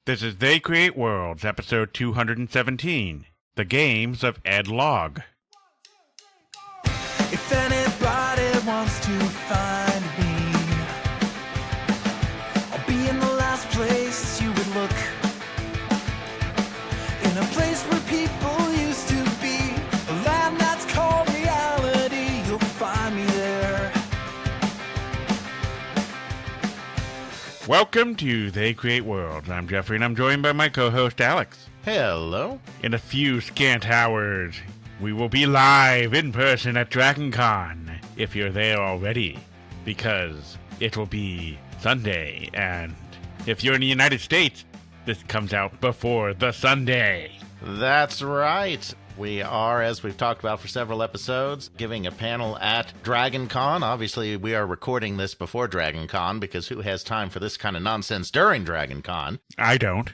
This is They Create Worlds, episode 217, The Games of Ed Logg. If anybody wants to find me, I'll be in the last place you would look. In a place where people used to be, a land that's called reality, you'll find me there. Welcome to They Create Worlds. I'm Jeffrey, and I'm joined by my co-host, Alex. Hello. In a few scant hours, we will be live in person at DragonCon, if you're there already, because it will be Sunday, and if you're in the United States, this comes out before the Sunday. That's right. We are, as we've talked about for several episodes, giving a panel at DragonCon. Obviously, we are recording this before DragonCon, because who has time for this kind of nonsense during DragonCon? I don't.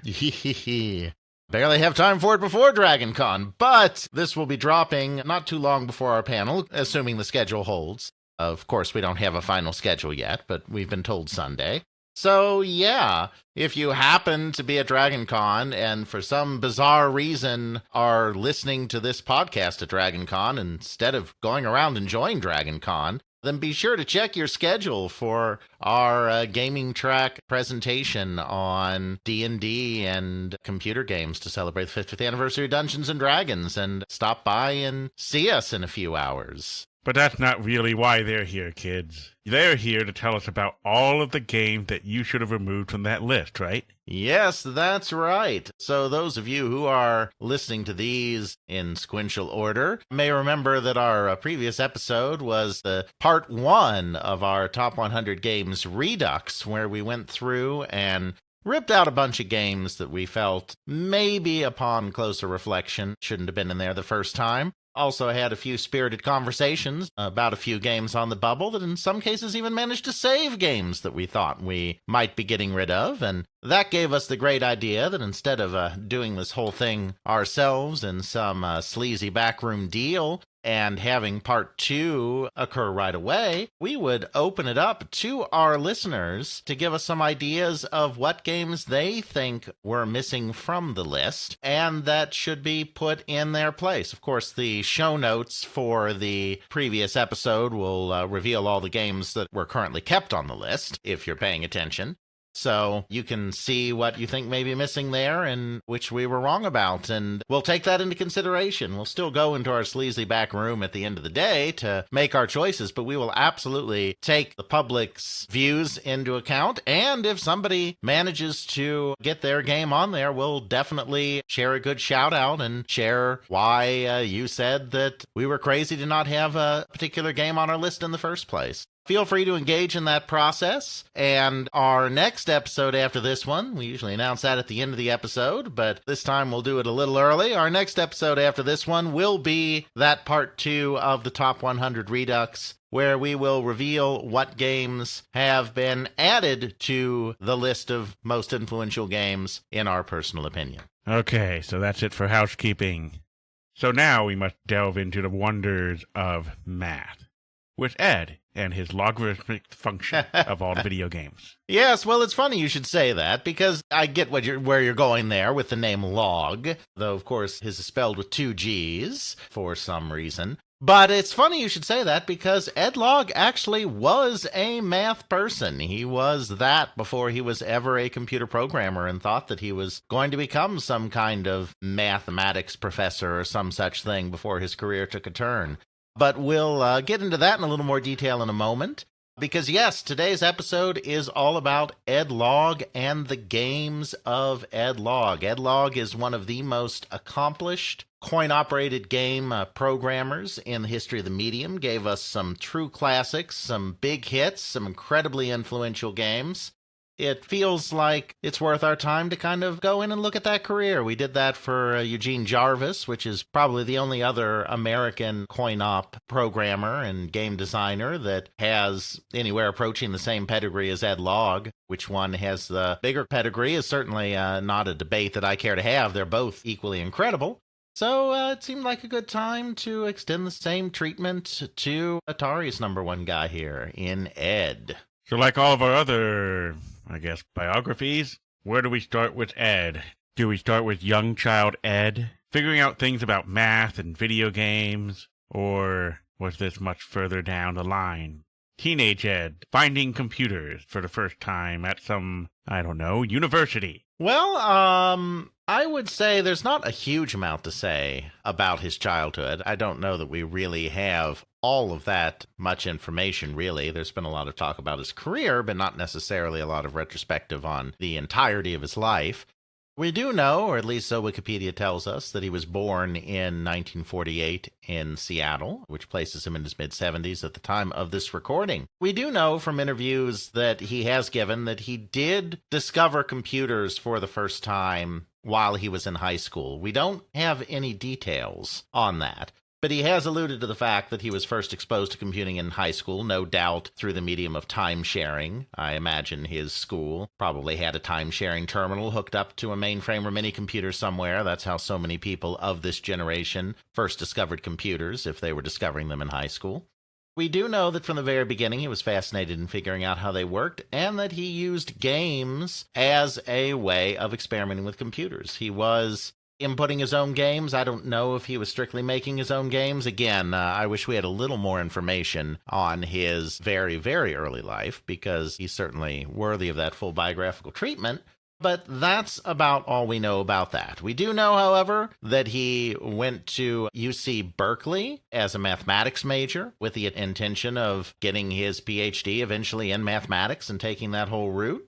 Barely have time for it before DragonCon, but this will be dropping not too long before our panel, assuming the schedule holds. Of course, we don't have a final schedule yet, but we've been told Sunday. So, yeah, if you happen to be at DragonCon and for some bizarre reason are listening to this podcast at DragonCon instead of going around enjoying DragonCon, then be sure to check your schedule for our gaming track presentation on D&D and computer games to celebrate the 50th anniversary of Dungeons & Dragons, and stop by and see us in a few hours. But that's not really why they're here, kids. They're here to tell us about all of the games that you should have removed from that list, right? Yes, that's right. So those of you who are listening to these in sequential order may remember that our previous episode was the part 1 of our Top 100 Games Redux, where we went through and ripped out a bunch of games that we felt maybe upon closer reflection shouldn't have been in there the first time. Also had a few spirited conversations about a few games on the bubble that in some cases even managed to save games that we thought we might be getting rid of. And that gave us the great idea that instead of doing this whole thing ourselves in some sleazy backroom deal and having part 2 occur right away, we would open it up to our listeners to give us some ideas of what games they think were missing from the list and that should be put in their place. Of course, the show notes for the previous episode will reveal all the games that were currently kept on the list, if you're paying attention. So you can see what you think may be missing there and which we were wrong about, and we'll take that into consideration. We'll still go into our sleazy back room at the end of the day to make our choices, but we will absolutely take the public's views into account, and if somebody manages to get their game on there, we'll definitely share a good shout out and share why you said that we were crazy to not have a particular game on our list in the first place. Feel free to engage in that process, and our next episode after this one, we usually announce that at the end of the episode, but this time we'll do it a little early. Our next episode after this one will be that part 2 of the Top 100 Redux, where we will reveal what games have been added to the list of most influential games, in our personal opinion. Okay, so that's it for housekeeping. So now we must delve into the wonders of math with Ed and his logarithmic function of all the video games. Yes, well, it's funny you should say that, because I get where you're going there with the name Log, though, of course, his is spelled with 2 G's for some reason. But it's funny you should say that, because Ed Logg actually was a math person. He was that before he was ever a computer programmer and thought that he was going to become some kind of mathematics professor or some such thing before his career took a turn. But we'll get into that in a little more detail in a moment, because yes, today's episode is all about Ed Logg and the Games of Ed Logg. Ed Logg is one of the most accomplished coin-operated game programmers in the history of the medium, gave us some true classics, some big hits, some incredibly influential games. It feels like it's worth our time to kind of go in and look at that career. We did that for Eugene Jarvis, which is probably the only other American coin-op programmer and game designer that has anywhere approaching the same pedigree as Ed Logg. Which one has the bigger pedigree is certainly not a debate that I care to have. They're both equally incredible. So it seemed like a good time to extend the same treatment to Atari's #1 guy here in Ed. So like all of our other, I guess, biographies, Where do we start with Ed? Do we start with young child Ed, figuring out things about math and video games? Or was this much further down the line? Teenage Ed, finding computers for the first time at some, university. Well, I would say there's not a huge amount to say about his childhood. I don't know that we really have all of that much information, really. There's been a lot of talk about his career, but not necessarily a lot of retrospective on the entirety of his life. We do know, or at least so Wikipedia tells us, that he was born in 1948 in Seattle, which places him in his mid-70s at the time of this recording. We do know from interviews that he has given that he did discover computers for the first time while he was in high school. We don't have any details on that. But he has alluded to the fact that he was first exposed to computing in high school, no doubt through the medium of time-sharing. I imagine his school probably had a time-sharing terminal hooked up to a mainframe or mini-computer somewhere. That's how so many people of this generation first discovered computers, if they were discovering them in high school. We do know that from the very beginning he was fascinated in figuring out how they worked, and that he used games as a way of experimenting with computers. He was inputting his own games. I don't know if he was strictly making his own games. Again, I wish we had a little more information on his very, very early life, because he's certainly worthy of that full biographical treatment. But that's about all we know about that. We do know, however, that he went to UC Berkeley as a mathematics major with the intention of getting his PhD eventually in mathematics and taking that whole route.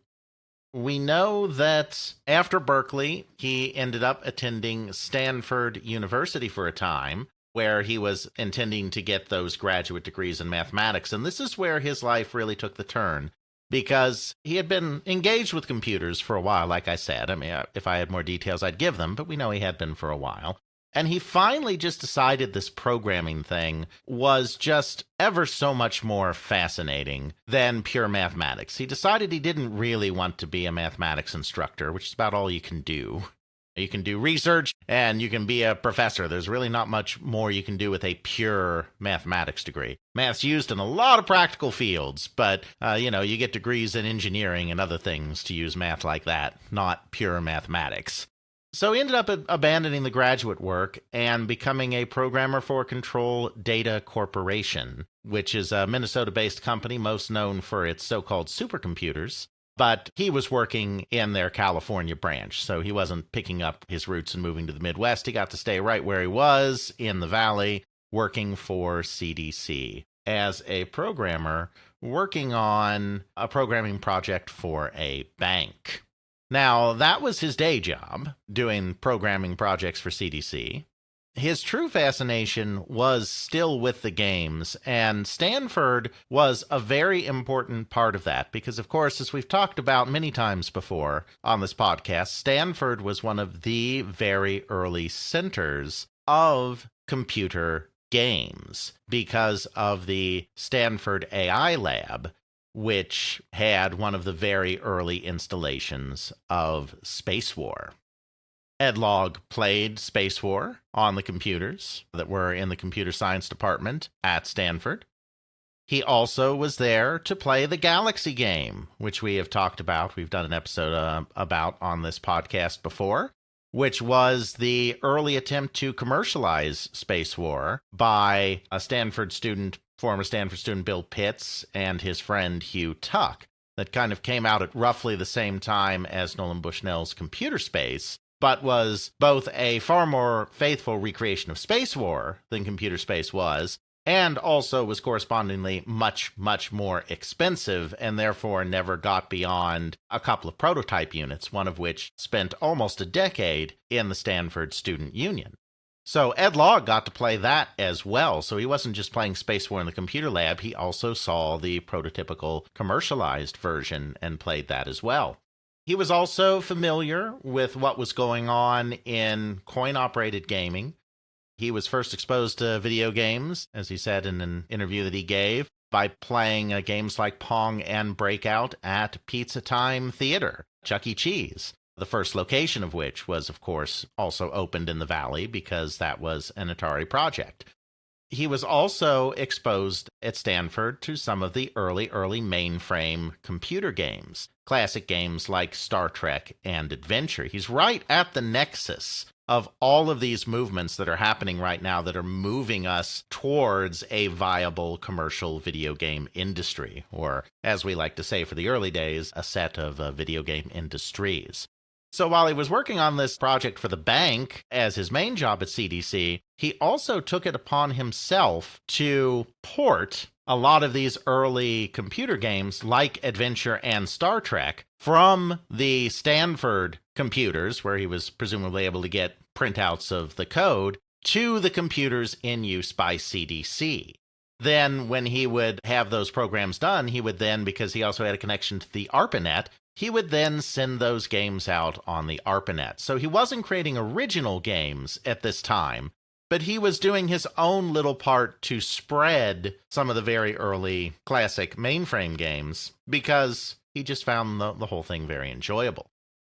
We know that after Berkeley, he ended up attending Stanford University for a time, where he was intending to get those graduate degrees in mathematics. And this is where his life really took the turn, because he had been engaged with computers for a while, like I said. I mean, if I had more details, I'd give them, but we know he had been for a while. And he finally just decided this programming thing was just ever so much more fascinating than pure mathematics. He decided he didn't really want to be a mathematics instructor, which is about all you can do. You can do research and you can be a professor. There's really not much more you can do with a pure mathematics degree. Math's used in a lot of practical fields, but, you get degrees in engineering and other things to use math like that, not pure mathematics. So he ended up abandoning the graduate work and becoming a programmer for Control Data Corporation, which is a Minnesota-based company most known for its so-called supercomputers. But he was working in their California branch, so he wasn't picking up his roots and moving to the Midwest. He got to stay right where he was in the Valley, working for CDC as a programmer, working on a programming project for a bank. Now, that was his day job, doing programming projects for CDC. His true fascination was still with the games, and Stanford was a very important part of that because, of course, as we've talked about many times before on this podcast, Stanford was one of the very early centers of computer games because of the Stanford AI Lab, which had one of the very early installations of Space War. Ed Logg played Space War on the computers that were in the computer science department at Stanford. He also was there to play the Galaxy game, which we have talked about. We've done an episode about on this podcast before, which was the early attempt to commercialize Space War by a former Stanford student Bill Pitts and his friend Hugh Tuck, that kind of came out at roughly the same time as Nolan Bushnell's Computer Space, but was both a far more faithful recreation of Space War than Computer Space was, and also was correspondingly much, much more expensive, and therefore never got beyond a couple of prototype units, one of which spent almost a decade in the Stanford Student Union. So Ed Logg got to play that as well. So he wasn't just playing Space War in the computer lab, he also saw the prototypical commercialized version and played that as well. He was also familiar with what was going on in coin-operated gaming. He was first exposed to video games, as he said in an interview that he gave, by playing games like Pong and Breakout at Pizza Time Theater, Chuck E. Cheese. The first location of which was, of course, also opened in the Valley because that was an Atari project. He was also exposed at Stanford to some of the early mainframe computer games, classic games like Star Trek and Adventure. He's right at the nexus of all of these movements that are happening right now that are moving us towards a viable commercial video game industry, or as we like to say for the early days, a set of video game industries. So while he was working on this project for the bank as his main job at CDC, he also took it upon himself to port a lot of these early computer games like Adventure and Star Trek from the Stanford computers, where he was presumably able to get printouts of the code, to the computers in use by CDC. Then when he would have those programs done, he would then, because he also had a connection to the ARPANET, he would then send those games out on the ARPANET. So he wasn't creating original games at this time, but he was doing his own little part to spread some of the very early classic mainframe games because he just found the whole thing very enjoyable.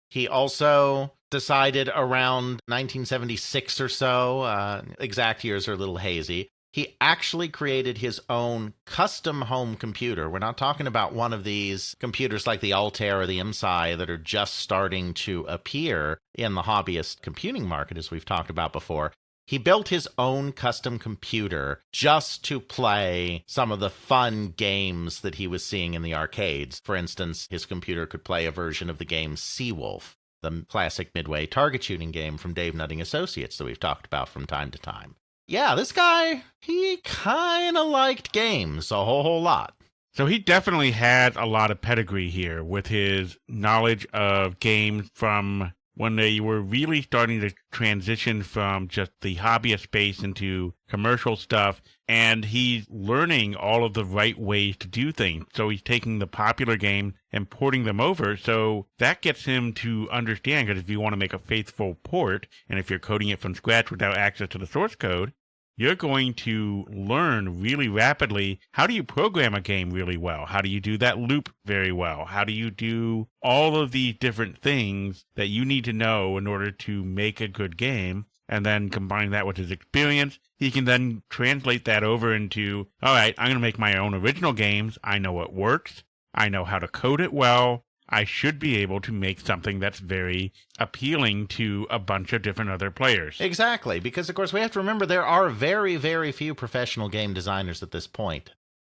He also decided around 1976 or so, exact years are a little hazy, he actually created his own custom home computer. We're not talking about one of these computers like the Altair or the MSI that are just starting to appear in the hobbyist computing market, as we've talked about before. He built his own custom computer just to play some of the fun games that he was seeing in the arcades. For instance, his computer could play a version of the game Seawolf, the classic Midway target shooting game from Dave Nutting Associates that we've talked about from time to time. Yeah, this guy, he kind of liked games a whole lot. So he definitely had a lot of pedigree here with his knowledge of games from when they were really starting to transition from just the hobbyist space into commercial stuff, and he's learning all of the right ways to do things. So he's taking the popular game and porting them over, so that gets him to understand, because if you want to make a faithful port, and if you're coding it from scratch without access to the source code, you're going to learn really rapidly how do you program a game really well? How do you do that loop very well? How do you do all of these different things that you need to know in order to make a good game? And then combine that with his experience, he can then translate that over into, all right, I'm going to make my own original games. I know what works. I know how to code it well. I should be able to make something that's very appealing to a bunch of different other players. Exactly, because of course we have to remember there are very, very few professional game designers at this point.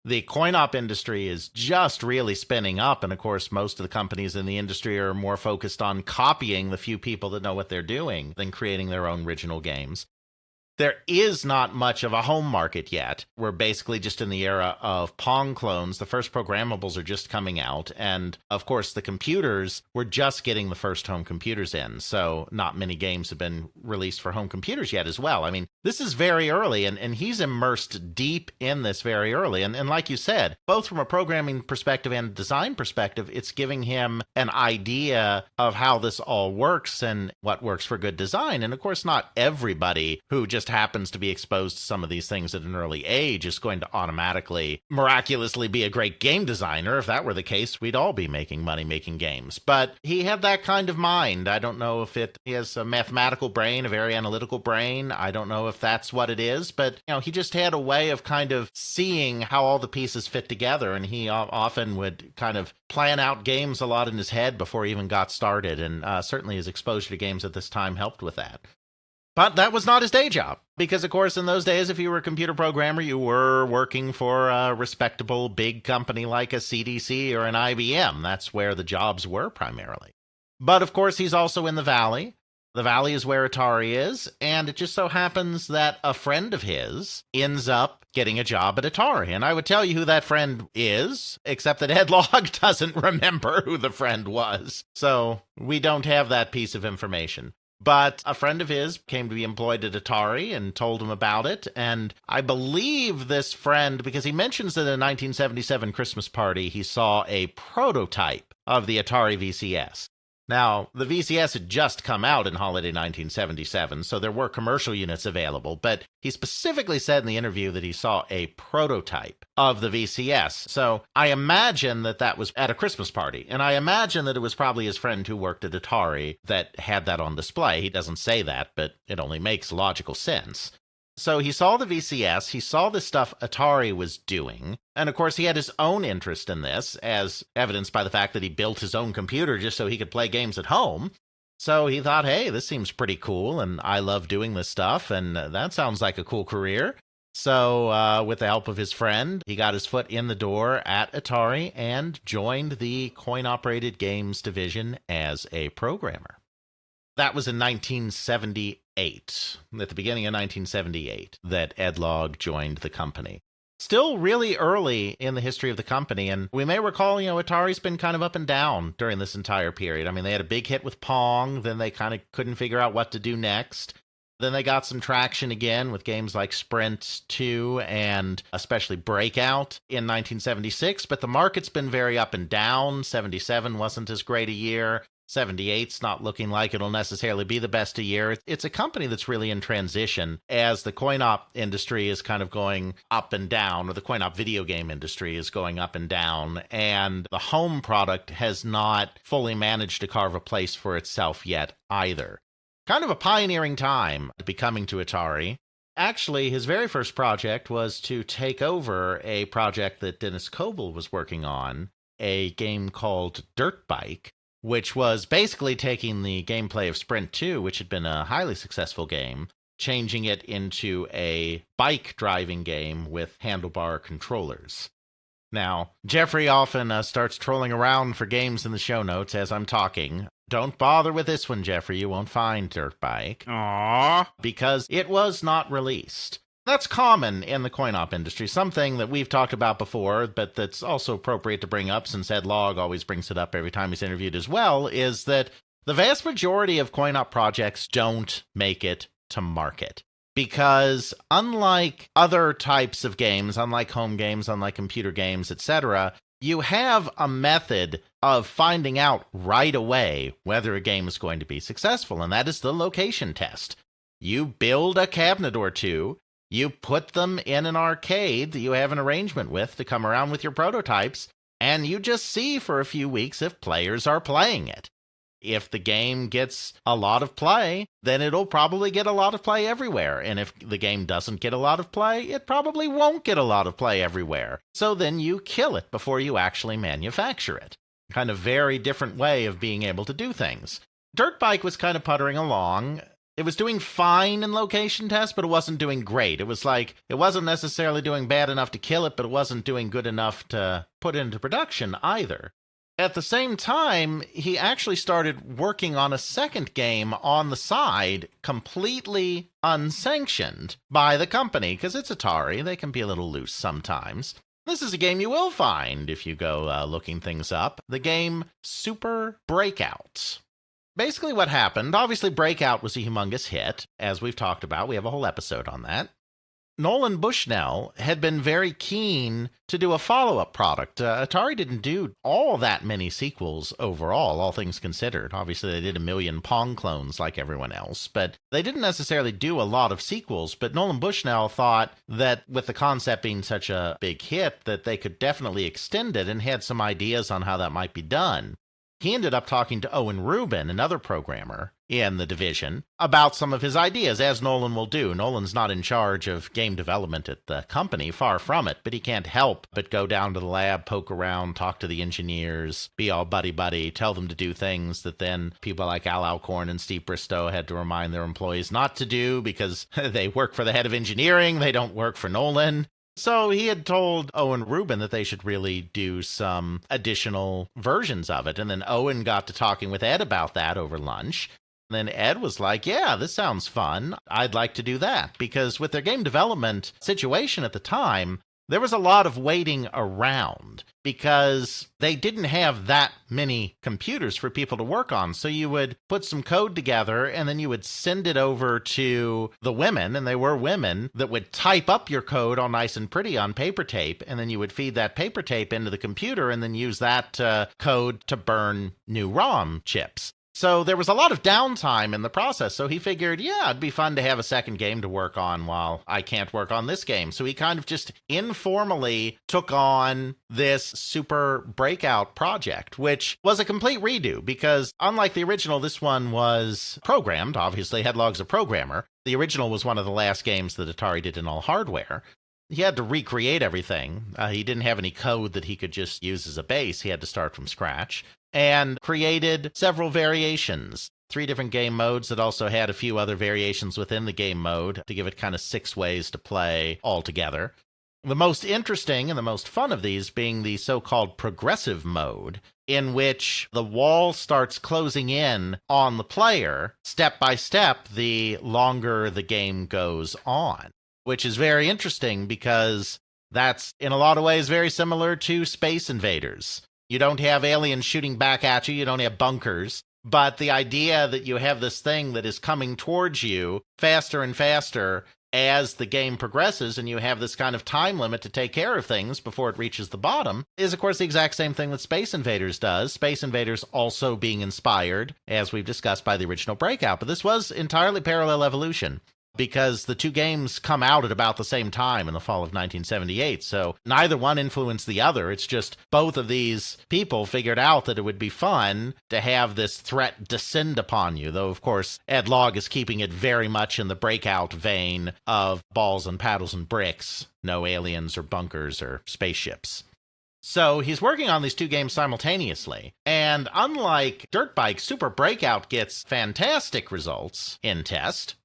The coin-op industry is just really spinning up, and of course most of the companies in the industry are more focused on copying the few people that know what they're doing than creating their own original games. There is not much of a home market yet. We're basically just in the era of Pong clones. The first programmables are just coming out. And, of course, the computers, we're just getting the first home computers in. So not many games have been released for home computers yet as well. I mean, this is very early, and he's immersed deep in this very early. And like you said, both from a programming perspective and design perspective, it's giving him an idea of how this all works and what works for good design. And, of course, not everybody who just happens to be exposed to some of these things at an early age is going to automatically, miraculously be a great game designer. If that were the case, we'd all be making money making games. But he had that kind of mind. I don't know if he has a mathematical brain, a very analytical brain. I don't know if that's what it is, but he just had a way of kind of seeing how all the pieces fit together, and he often would kind of plan out games a lot in his head before he even got started, and certainly his exposure to games at this time helped with that. But that was not his day job, because, of course, in those days, if you were a computer programmer, you were working for a respectable big company like a CDC or an IBM. That's where the jobs were primarily. But, of course, he's also in the Valley. The Valley is where Atari is, and it just so happens that a friend of his ends up getting a job at Atari. And I would tell you who that friend is, except that Ed Logg doesn't remember who the friend was. So we don't have that piece of information. But a friend of his came to be employed at Atari and told him about it. And I believe this friend, because he mentions that in a 1977 Christmas party, he saw a prototype of the Atari VCS. Now, the VCS had just come out in holiday 1977, so there were commercial units available, but he specifically said in the interview that he saw a prototype of the VCS. So I imagine that was at a Christmas party, and I imagine that it was probably his friend who worked at Atari that had that on display. He doesn't say that, but it only makes logical sense. So he saw the VCS, he saw the stuff Atari was doing, and of course he had his own interest in this, as evidenced by the fact that he built his own computer just so he could play games at home. So he thought, hey, this seems pretty cool, and I love doing this stuff, and that sounds like a cool career. So with the help of his friend, he got his foot in the door at Atari and joined the coin-operated games division as a programmer. That was in 1978, at the beginning of 1978, that Ed Logg joined the company. Still really early in the history of the company, and we may recall, Atari's been kind of up and down during this entire period. I mean, they had a big hit with Pong, then they kind of couldn't figure out what to do next. Then they got some traction again with games like Sprint 2 and especially Breakout in 1976, but the market's been very up and down. 77 wasn't as great a year. 78's not looking like it'll necessarily be the best a year. It's a company that's really in transition as the coin-op industry is kind of going up and down, or the coin-op video game industry is going up and down, and the home product has not fully managed to carve a place for itself yet either. Kind of a pioneering time to be coming to Atari. Actually, his very first project was to take over a project that Dennis Coble was working on, a game called Dirt Bike, which was basically taking the gameplay of Sprint 2, which had been a highly successful game, changing it into a bike driving game with handlebar controllers. Now, Jeffrey often starts trolling around for games in the show notes as I'm talking. Don't bother with this one, Jeffrey. You won't find Dirt Bike. Aww. Because it was not released. That's common in the coin-op industry, something that we've talked about before, but that's also appropriate to bring up since Ed Logg always brings it up every time he's interviewed as well, is that the vast majority of coin-op projects don't make it to market. Because unlike other types of games, unlike home games, unlike computer games, etc., you have a method of finding out right away whether a game is going to be successful, and that is the location test. You build a cabinet or two, you put them in an arcade that you have an arrangement with to come around with your prototypes, and you just see for a few weeks if players are playing it. If the game gets a lot of play, then it'll probably get a lot of play everywhere. And if the game doesn't get a lot of play, it probably won't get a lot of play everywhere. So then you kill it before you actually manufacture it. Kind of very different way of being able to do things. Dirt Bike was kind of puttering along. It was doing fine in location tests, but it wasn't doing great. It was like, it wasn't necessarily doing bad enough to kill it, but it wasn't doing good enough to put into production either. At the same time, he actually started working on a second game on the side, completely unsanctioned by the company, because it's Atari. They can be a little loose sometimes. This is a game you will find if you go looking things up. The game Super Breakout. Basically what happened, obviously Breakout was a humongous hit, as we've talked about. We have a whole episode on that. Nolan Bushnell had been very keen to do a follow-up product. Atari didn't do all that many sequels overall, all things considered. Obviously, they did a million Pong clones like everyone else, but they didn't necessarily do a lot of sequels. But Nolan Bushnell thought that with the concept being such a big hit, that they could definitely extend it and had some ideas on how that might be done. He ended up talking to Owen Rubin, another programmer in the division, about some of his ideas, as Nolan will do. Nolan's not in charge of game development at the company, far from it, but he can't help but go down to the lab, poke around, talk to the engineers, be all buddy-buddy, tell them to do things that then people like Al Alcorn and Steve Bristow had to remind their employees not to do because they work for the head of engineering, they don't work for Nolan. So he had told Owen Rubin that they should really do some additional versions of it. And then Owen got to talking with Ed about that over lunch. And then Ed was like, yeah, this sounds fun. I'd like to do that. Because with their game development situation at the time, there was a lot of waiting around because they didn't have that many computers for people to work on. So you would put some code together and then you would send it over to the women, and they were women, that would type up your code all nice and pretty on paper tape. And then you would feed that paper tape into the computer and then use that code to burn new ROM chips. So there was a lot of downtime in the process, so he figured, yeah, it'd be fun to have a second game to work on while I can't work on this game. So he kind of just informally took on this Super Breakout project, which was a complete redo because unlike the original, this one was programmed. Obviously, Ed Logg's a programmer. The original was one of the last games that Atari did in all hardware. He had to recreate everything. He didn't have any code that he could just use as a base. He had to start from scratch and created several variations. 3 different game modes that also had a few other variations within the game mode to give it kind of 6 ways to play altogether. The most interesting and the most fun of these being the so-called progressive mode, in which the wall starts closing in on the player step by step the longer the game goes on, which is very interesting because that's in a lot of ways very similar to Space Invaders. You don't have aliens shooting back at you, you don't have bunkers, but the idea that you have this thing that is coming towards you faster and faster as the game progresses, and you have this kind of time limit to take care of things before it reaches the bottom, is of course the exact same thing that Space Invaders does. Space Invaders also being inspired, as we've discussed, by the original Breakout, but this was entirely parallel evolution, because the 2 games come out at about the same time in the fall of 1978, so neither one influenced the other. It's just both of these people figured out that it would be fun to have this threat descend upon you, though, of course, Ed Logg is keeping it very much in the Breakout vein of balls and paddles and bricks, no aliens or bunkers or spaceships. So he's working on these 2 games simultaneously, and unlike Dirt Bike, Super Breakout gets fantastic results in test.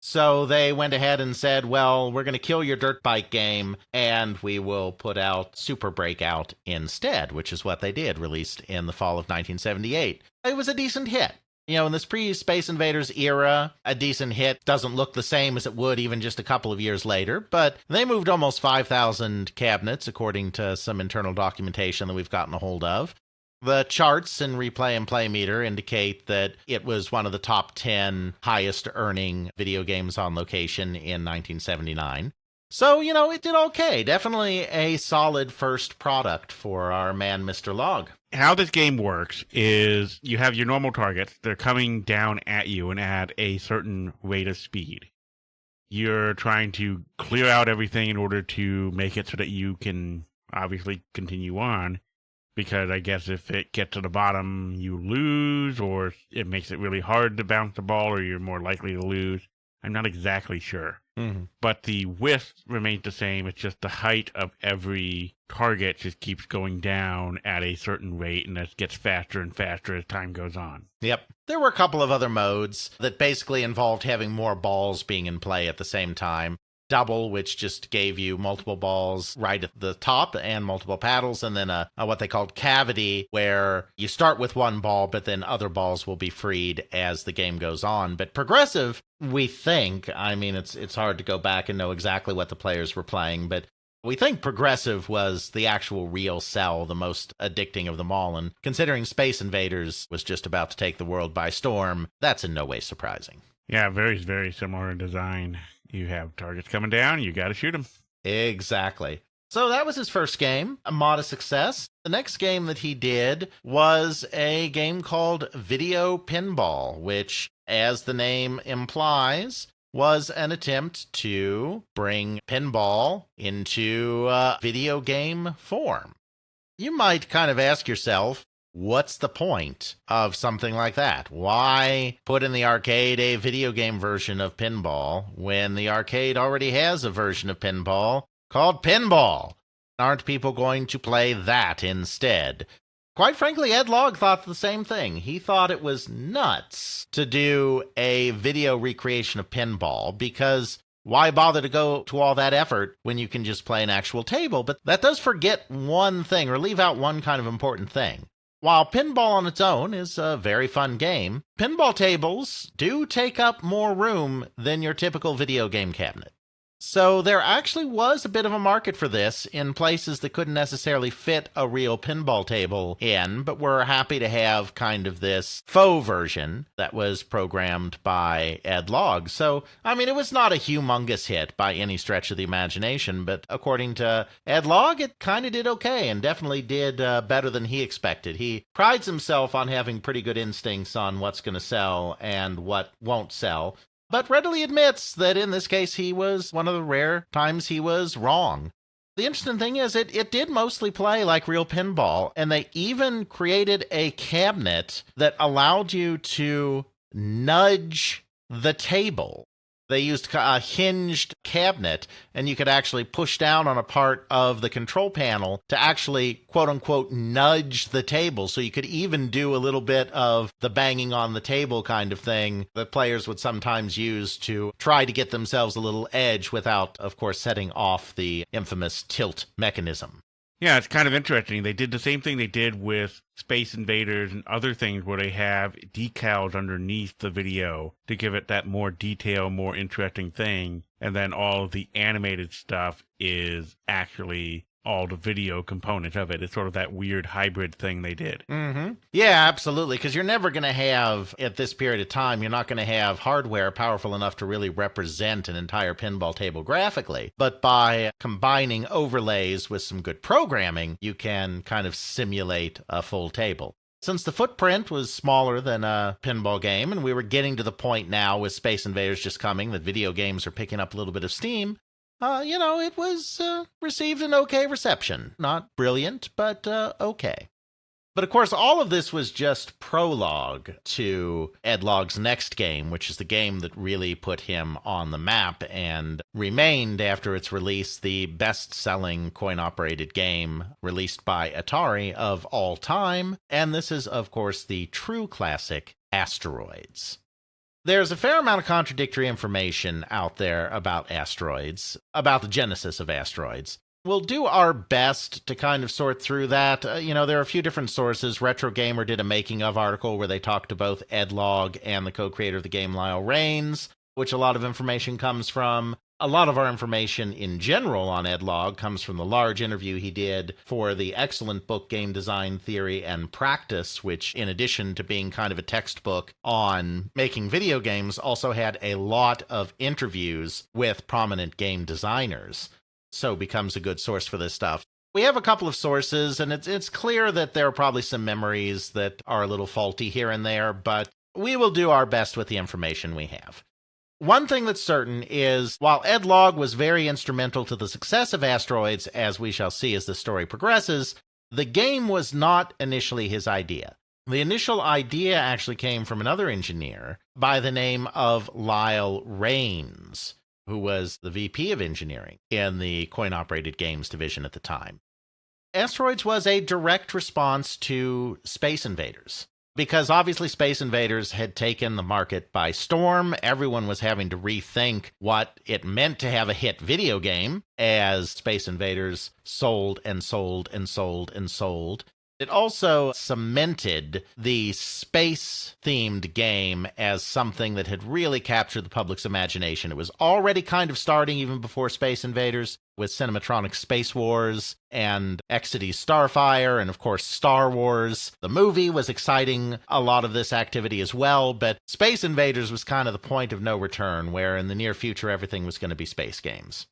So they went ahead and said, well, we're going to kill your Dirt Bike game, and we will put out Super Breakout instead, which is what they did, released in the fall of 1978. It was a decent hit. You know, in this pre-Space Invaders era, a decent hit doesn't look the same as it would even just a couple of years later, but they moved almost 5,000 cabinets, according to some internal documentation that we've gotten a hold of. The charts in Replay and Play Meter indicate that it was one of the top 10 highest earning video games on location in 1979. So, you know, it did okay. Definitely a solid first product for our man, Mr. Logg. How this game works is you have your normal targets. They're coming down at you and at a certain rate of speed. You're trying to clear out everything in order to make it so that you can obviously continue on. Because I guess if it gets to the bottom, you lose, or it makes it really hard to bounce the ball, or you're more likely to lose. I'm not exactly sure. Mm-hmm. But the width remains the same. It's just the height of every target just keeps going down at a certain rate, and it gets faster and faster as time goes on. Yep. There were a couple of other modes that basically involved having more balls being in play at the same time. Double, which just gave you multiple balls right at the top and multiple paddles, and then a what they called cavity, where you start with 1 ball, but then other balls will be freed as the game goes on. But progressive, we think, I mean, it's hard to go back and know exactly what the players were playing, but we think progressive was the actual real sell, the most addicting of them all, and considering Space Invaders was just about to take the world by storm, that's in no way surprising. Yeah, very, very similar in design. You have targets coming down, you got to shoot them. Exactly. So that was his first game, a modest success. The next game that he did was a game called Video Pinball, which, as the name implies, was an attempt to bring pinball into video game form. You might kind of ask yourself, what's the point of something like that? Why put in the arcade a video game version of pinball when the arcade already has a version of pinball called Pinball? Aren't people going to play that instead? Quite frankly, Ed Logg thought the same thing. He thought it was nuts to do a video recreation of pinball because why bother to go to all that effort when you can just play an actual table? But that does forget one thing, or leave out one kind of important thing. While pinball on its own is a very fun game, pinball tables do take up more room than your typical video game cabinet. So there actually was a bit of a market for this in places that couldn't necessarily fit a real pinball table in, but were happy to have kind of this faux version that was programmed by Ed Logg. So, I mean, it was not a humongous hit by any stretch of the imagination, but according to Ed Logg, it kind of did okay and definitely did better than he expected. He prides himself on having pretty good instincts on what's going to sell and what won't sell, but readily admits that in this case he was one of the rare times he was wrong. The interesting thing is it did mostly play like real pinball, and they even created a cabinet that allowed you to nudge the table. They used a hinged cabinet, and you could actually push down on a part of the control panel to actually, quote-unquote, nudge the table. So you could even do a little bit of the banging on the table kind of thing that players would sometimes use to try to get themselves a little edge without, of course, setting off the infamous tilt mechanism. Yeah, it's kind of interesting. They did the same thing they did with Space Invaders and other things where they have decals underneath the video to give it that more detailed, more interesting thing. And then all of the animated stuff is actually all the video component of it. It's sort of that weird hybrid thing they did. Mm-hmm. Yeah, absolutely. Because you're never going to have, at this period of time, you're not going to have hardware powerful enough to really represent an entire pinball table graphically. But by combining overlays with some good programming, you can kind of simulate a full table. Since the footprint was smaller than a pinball game, and we were getting to the point now with Space Invaders just coming that video games are picking up a little bit of steam, it was received an okay reception. Not brilliant, but okay. But of course, all of this was just prologue to Ed Logg's next game, which is the game that really put him on the map and remained, after its release, the best-selling coin-operated game released by Atari of all time. And this is, of course, the true classic, Asteroids. There's a fair amount of contradictory information out there about Asteroids, about the genesis of Asteroids. We'll do our best to kind of sort through that. There are a few different sources. Retro Gamer did a making-of article where they talked to both Ed Logg and the co-creator of the game, Lyle Raines, which a lot of information comes from. A lot of our information in general on Ed Logg comes from the large interview he did for the excellent book Game Design Theory and Practice, which, in addition to being kind of a textbook on making video games, also had a lot of interviews with prominent game designers. So becomes a good source for this stuff. We have a couple of sources, and it's clear that there are probably some memories that are a little faulty here and there, but we will do our best with the information we have. One thing that's certain is, while Ed Logg was very instrumental to the success of Asteroids, as we shall see as the story progresses, the game was not initially his idea. The initial idea actually came from another engineer by the name of Lyle Raines, who was the VP of engineering in the coin-operated games division at the time. Asteroids was a direct response to Space Invaders, because obviously Space Invaders had taken the market by storm. Everyone was having to rethink what it meant to have a hit video game, as Space Invaders sold and sold and sold and sold. It also cemented the space-themed game as something that had really captured the public's imagination. It was already kind of starting even before Space Invaders, with Cinematronic Space Wars and Exidy's Starfire, and of course Star Wars. The movie was exciting a lot of this activity as well, but Space Invaders was kind of the point of no return, where in the near future everything was going to be space games.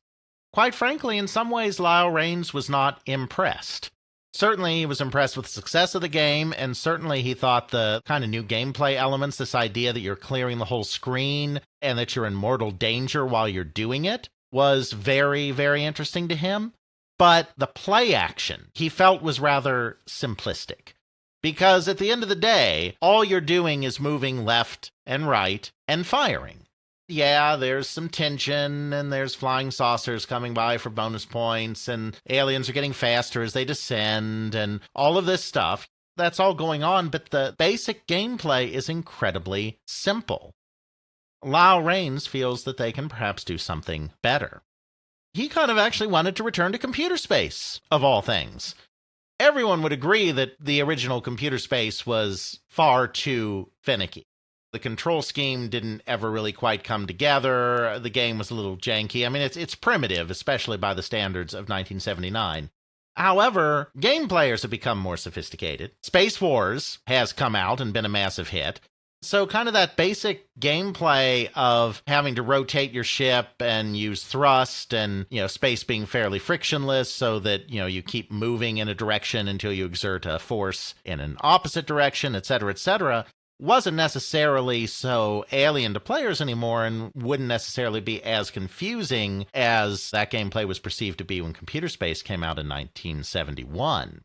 Quite frankly, in some ways, Lyle Raines was not impressed. Certainly, he was impressed with the success of the game, and certainly he thought the kind of new gameplay elements, this idea that you're clearing the whole screen and that you're in mortal danger while you're doing it, was very, very interesting to him. But the play action, he felt, was rather simplistic. Because at the end of the day, all you're doing is moving left and right and firing. Yeah, there's some tension, and there's flying saucers coming by for bonus points, and aliens are getting faster as they descend, and all of this stuff. That's all going on, but the basic gameplay is incredibly simple. Lyle Raines feels that they can perhaps do something better. He kind of actually wanted to return to computer space, of all things. Everyone would agree that the original computer space was far too finicky. The control scheme didn't ever really quite come together. The game was a little janky. I mean, it's primitive, especially by the standards of 1979. However, game players have become more sophisticated. Space Wars has come out and been a massive hit. So kind of that basic gameplay of having to rotate your ship and use thrust and, space being fairly frictionless so that, you keep moving in a direction until you exert a force in an opposite direction, etc., wasn't necessarily so alien to players anymore and wouldn't necessarily be as confusing as that gameplay was perceived to be when Computer Space came out in 1971.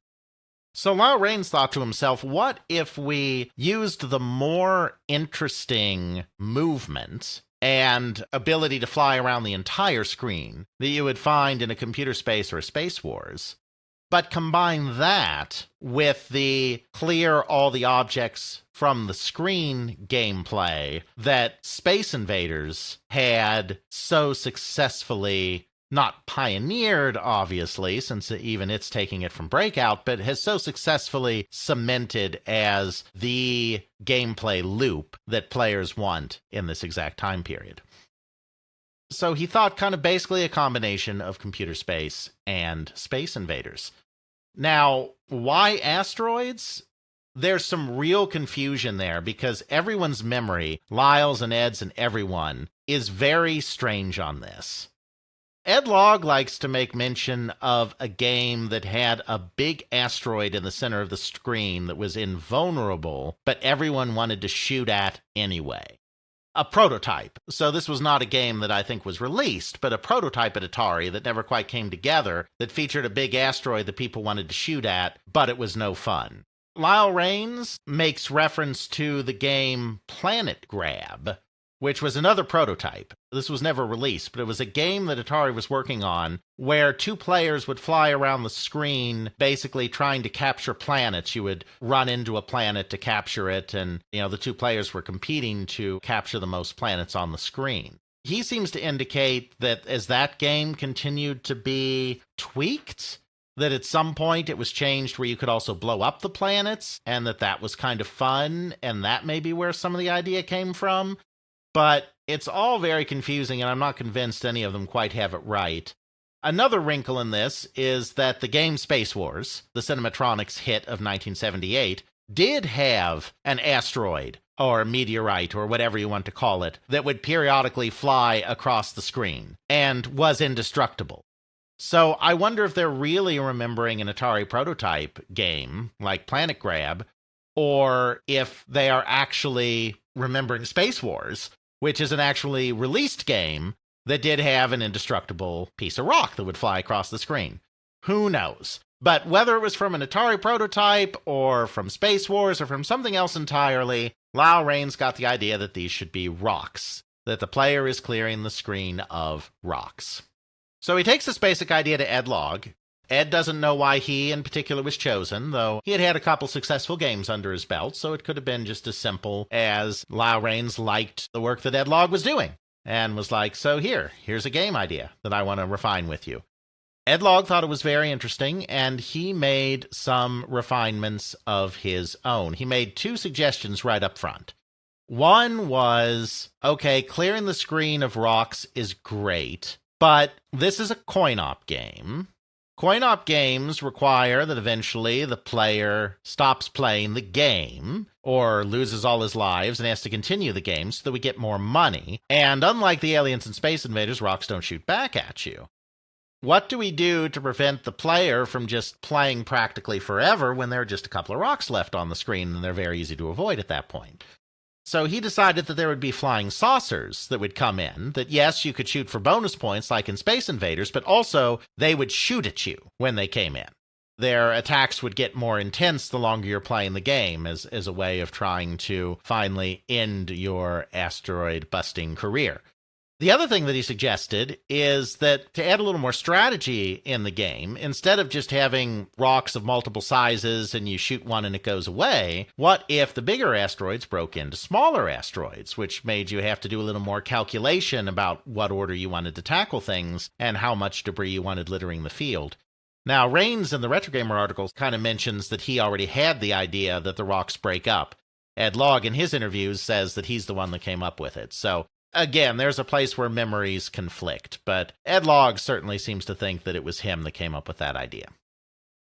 So Lyle Raines thought to himself, what if we used the more interesting movement and ability to fly around the entire screen that you would find in a Computer Space or a Space Wars. But combine that with the clear all the objects from the screen gameplay that Space Invaders had so successfully not pioneered, obviously, since even it's taking it from Breakout, but has so successfully cemented as the gameplay loop that players want in this exact time period. So he thought kind of basically a combination of Computer Space and Space Invaders. Now, why Asteroids? There's some real confusion there because everyone's memory, Lyle's and Ed's and everyone, is very strange on this. Ed Logg likes to make mention of a game that had a big asteroid in the center of the screen that was invulnerable, but everyone wanted to shoot at anyway. A prototype. So this was not a game that I think was released, but a prototype at Atari that never quite came together that featured a big asteroid that people wanted to shoot at, but it was no fun. Lyle Raines makes reference to the game Planet Grab, which was another prototype. This was never released, but it was a game that Atari was working on where two players would fly around the screen basically trying to capture planets. You would run into a planet to capture it, and the two players were competing to capture the most planets on the screen. He seems to indicate that as that game continued to be tweaked, that at some point it was changed where you could also blow up the planets, and that was kind of fun, and that may be where some of the idea came from. But it's all very confusing, and I'm not convinced any of them quite have it right. Another wrinkle in this is that the game Space Wars, the Cinematronics hit of 1978, did have an asteroid, or a meteorite, or whatever you want to call it, that would periodically fly across the screen, and was indestructible. So I wonder if they're really remembering an Atari prototype game, like Planet Grab, or if they are actually remembering Space Wars, which is an actually released game that did have an indestructible piece of rock that would fly across the screen. Who knows? But whether it was from an Atari prototype, or from Space Wars, or from something else entirely, Lyle Raines got the idea that these should be rocks, that the player is clearing the screen of rocks. So he takes this basic idea to Ed Logg. Ed doesn't know why he in particular was chosen, though he had had a couple successful games under his belt, so it could have been just as simple as Lyle Raines liked the work that Ed Logg was doing, and was like, so here's a game idea that I want to refine with you. Ed Logg thought it was very interesting, and he made some refinements of his own. He made two suggestions right up front. One was, okay, clearing the screen of rocks is great, but this is a coin-op game. Coin-op games require that eventually the player stops playing the game, or loses all his lives and has to continue the game so that we get more money. And unlike the aliens and Space Invaders, rocks don't shoot back at you. What do we do to prevent the player from just playing practically forever when there are just a couple of rocks left on the screen and they're very easy to avoid at that point? So he decided that there would be flying saucers that would come in, that yes, you could shoot for bonus points like in Space Invaders, but also they would shoot at you when they came in. Their attacks would get more intense the longer you're playing the game as a way of trying to finally end your asteroid-busting career. The other thing that he suggested is that to add a little more strategy in the game, instead of just having rocks of multiple sizes and you shoot one and it goes away, what if the bigger asteroids broke into smaller asteroids, which made you have to do a little more calculation about what order you wanted to tackle things and how much debris you wanted littering the field. Now, Raines in the Retro Gamer article kind of mentions that he already had the idea that the rocks break up. Ed Logg in his interviews says that he's the one that came up with it. So again, there's a place where memories conflict, but Ed Logg certainly seems to think that it was him that came up with that idea.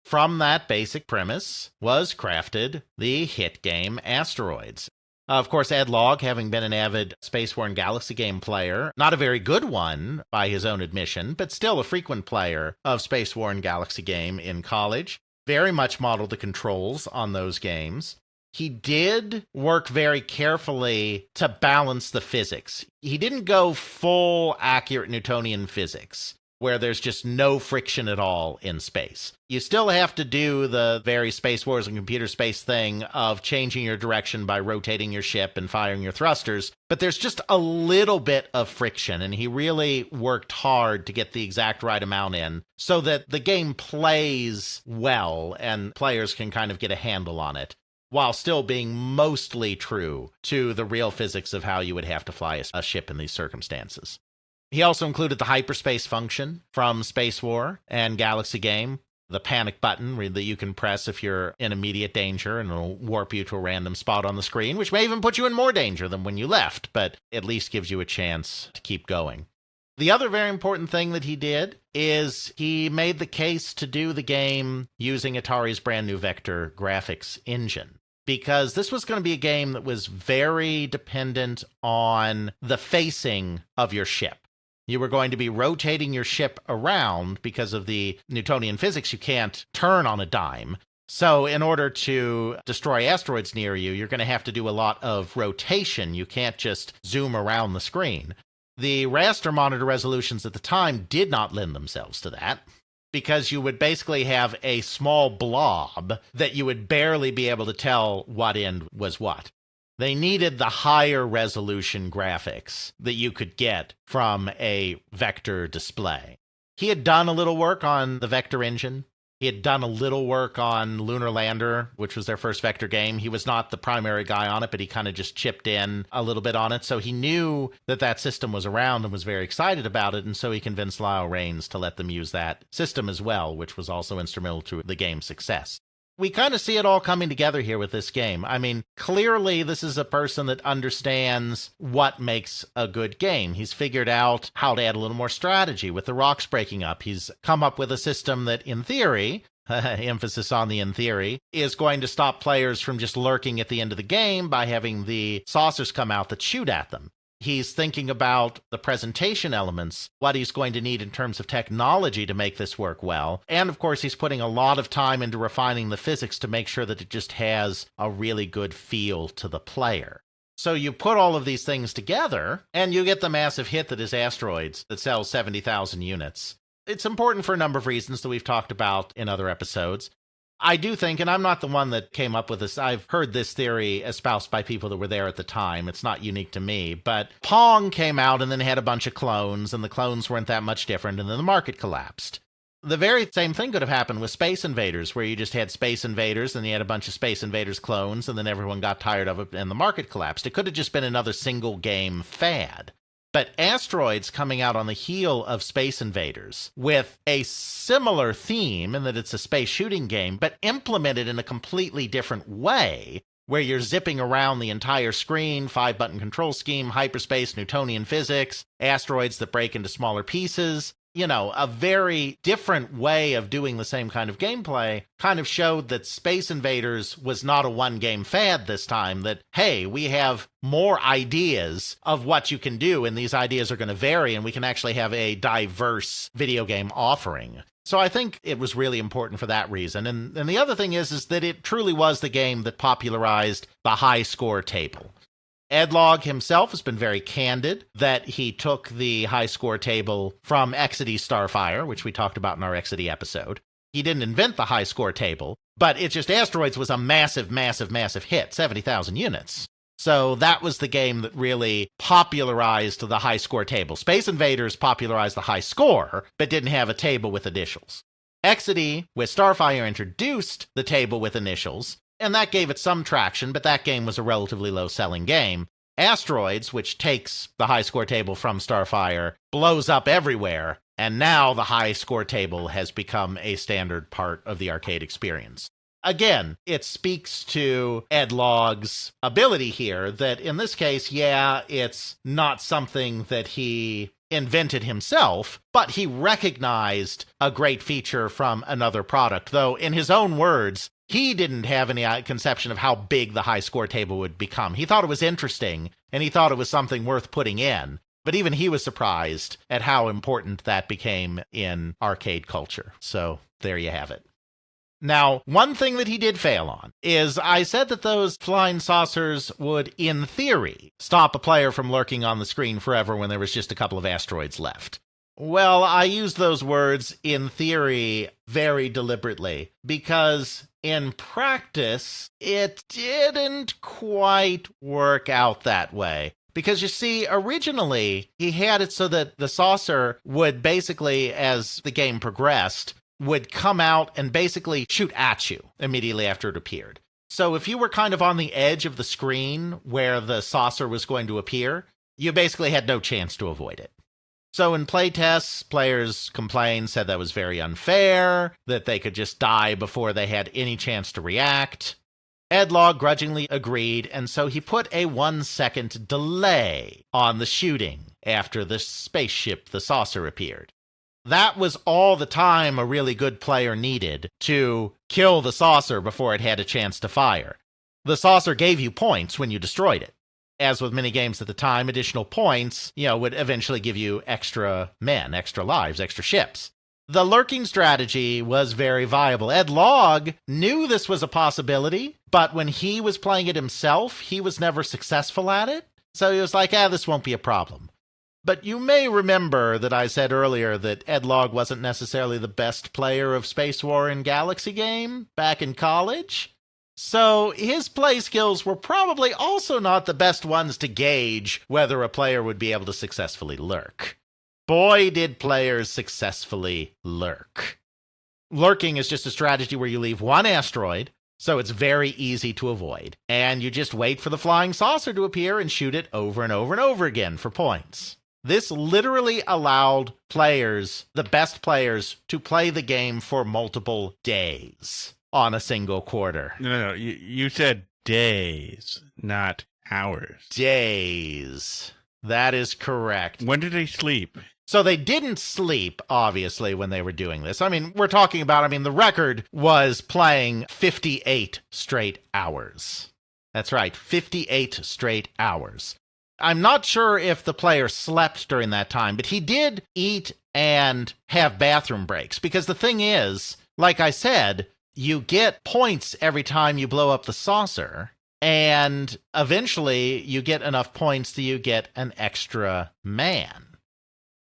From that basic premise was crafted the hit game Asteroids. Of course, Ed Logg, having been an avid Space War and Galaxy game player, not a very good one by his own admission, but still a frequent player of Space War and Galaxy game in college, very much modeled the controls on those games. He did work very carefully to balance the physics. He didn't go full accurate Newtonian physics. where there's just no friction at all in space. You still have to do the very Space Wars and computer space thing of changing your direction by rotating your ship and firing your thrusters, but there's just a little bit of friction, and he really worked hard to get the exact right amount in so that the game plays well and players can kind of get a handle on it, while still being mostly true to the real physics of how you would have to fly a ship in these circumstances. He also included the hyperspace function from Space War and Galaxy Game, the panic button that you can press if you're in immediate danger, and it'll warp you to a random spot on the screen, which may even put you in more danger than when you left, but at least gives you a chance to keep going. The other very important thing that he did is he made the case to do the game using Atari's brand new vector graphics engine, because this was going to be a game that was very dependent on the facing of your ship. You were going to be rotating your ship around because of the Newtonian physics. You can't turn on a dime. So in order to destroy asteroids near you, you're going to have to do a lot of rotation. You can't just zoom around the screen. The raster monitor resolutions at the time did not lend themselves to that, because you would basically have a small blob that you would barely be able to tell what end was what. They needed the higher resolution graphics that you could get from a vector display. He had done a little work on the vector engine. He had done a little work on Lunar Lander, which was their first vector game. He was not the primary guy on it, but he kind of just chipped in a little bit on it. So he knew that that system was around and was very excited about it. And so he convinced Lyle Rains to let them use that system as well, which was also instrumental to the game's success. We kind of see it all coming together here with this game. I mean, clearly this is a person that understands what makes a good game. He's figured out how to add a little more strategy with the rocks breaking up. He's come up with a system that, in theory, emphasis on the in theory, is going to stop players from just lurking at the end of the game by having the saucers come out that shoot at them. He's thinking about the presentation elements, what he's going to need in terms of technology to make this work well. And of course, he's putting a lot of time into refining the physics to make sure that it just has a really good feel to the player. So you put all of these things together, and you get the massive hit that is Asteroids, that sells 70,000 units. It's important for a number of reasons that we've talked about in other episodes. I do think, and I'm not the one that came up with this, I've heard this theory espoused by people that were there at the time. It's not unique to me, but Pong came out and then had a bunch of clones, and the clones weren't that much different, and then the market collapsed. The very same thing could have happened with Space Invaders, where you just had Space Invaders, and you had a bunch of Space Invaders clones, and then everyone got tired of it, and the market collapsed. It could have just been another single game fad. But Asteroids coming out on the heel of Space Invaders with a similar theme in that it's a space shooting game, but implemented in a completely different way, where you're zipping around the entire screen, 5-button control scheme, hyperspace, Newtonian physics, asteroids that break into smaller pieces. You know, a very different way of doing the same kind of gameplay kind of showed that Space Invaders was not a one-game fad this time, that, hey, we have more ideas of what you can do, and these ideas are going to vary, and we can actually have a diverse video game offering. So I think it was really important for that reason. And the other thing is that it truly was the game that popularized the high score table. Ed Logg himself has been very candid that he took the high score table from Exidy Starfire, which we talked about in our Exidy episode. He didn't invent the high score table, but it's just Asteroids was a massive, massive, massive hit, 70,000 units. So that was the game that really popularized the high score table. Space Invaders popularized the high score, but didn't have a table with initials. Exidy with Starfire introduced the table with initials, and that gave it some traction, but that game was a relatively low-selling game. Asteroids, which takes the high-score table from Starfire, blows up everywhere, and now the high-score table has become a standard part of the arcade experience. Again, it speaks to Ed Logg's ability here that in this case, yeah, it's not something that he invented himself, but he recognized a great feature from another product, though in his own words, he didn't have any conception of how big the high score table would become. He thought it was interesting, and he thought it was something worth putting in. But even he was surprised at how important that became in arcade culture. So there you have it. Now, one thing that he did fail on is I said that those flying saucers would, in theory, stop a player from lurking on the screen forever when there was just a couple of asteroids left. Well, I use those words in theory very deliberately because in practice, it didn't quite work out that way. Because you see, originally, he had it so that the saucer would basically, as the game progressed, would come out and basically shoot at you immediately after it appeared. So if you were kind of on the edge of the screen where the saucer was going to appear, you basically had no chance to avoid it. So in playtests, players complained, said that was very unfair, that they could just die before they had any chance to react. Ed Logg grudgingly agreed, and so he put a 1-second delay on the shooting after the spaceship, the saucer, appeared. That was all the time a really good player needed to kill the saucer before it had a chance to fire. The saucer gave you points when you destroyed it. As with many games at the time, additional points, would eventually give you extra men, extra lives, extra ships. The lurking strategy was very viable. Ed Logg knew this was a possibility, but when he was playing it himself, he was never successful at it. So he was like, this won't be a problem. But you may remember that I said earlier that Ed Logg wasn't necessarily the best player of Space War and Galaxy game back in college. So his play skills were probably also not the best ones to gauge whether a player would be able to successfully lurk. Boy, did players successfully lurk. Lurking is just a strategy where you leave one asteroid, so it's very easy to avoid, and you just wait for the flying saucer to appear and shoot it over and over and over again for points. This literally allowed players, the best players, to play the game for multiple days on a single quarter. No, you said days, not hours. Days. That is correct. When did they sleep? So they didn't sleep, obviously, when they were doing this. I mean, we're talking about, the record was playing 58 straight hours. That's right, 58 straight hours. I'm not sure if the player slept during that time, but he did eat and have bathroom breaks. Because the thing is, like I said, you get points every time you blow up the saucer, and eventually you get enough points that you get an extra man.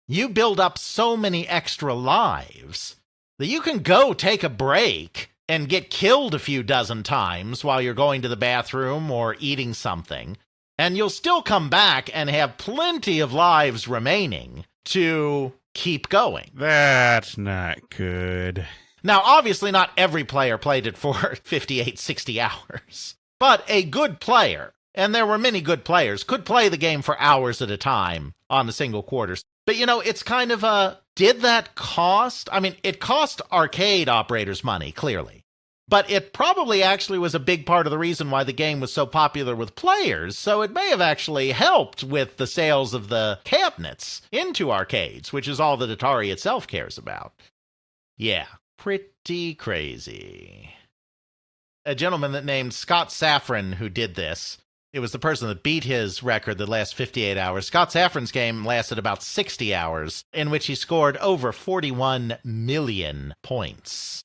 You build up so many extra lives that you can go take a break and get killed a few dozen times while you're going to the bathroom or eating something, and you'll still come back and have plenty of lives remaining to keep going. That's not good. Now, obviously, not every player played it for 58, 60 hours. But a good player, and there were many good players, could play the game for hours at a time on the single quarters. But, it's kind of did that cost? It cost arcade operators money, clearly. But it probably actually was a big part of the reason why the game was so popular with players, so it may have actually helped with the sales of the cabinets into arcades, which is all that Atari itself cares about. Yeah. Pretty crazy. A gentleman that named Scott Safran who did this, it was the person that beat his record that lasts 58 hours. Scott Safran's game lasted about 60 hours, in which he scored over 41 million points.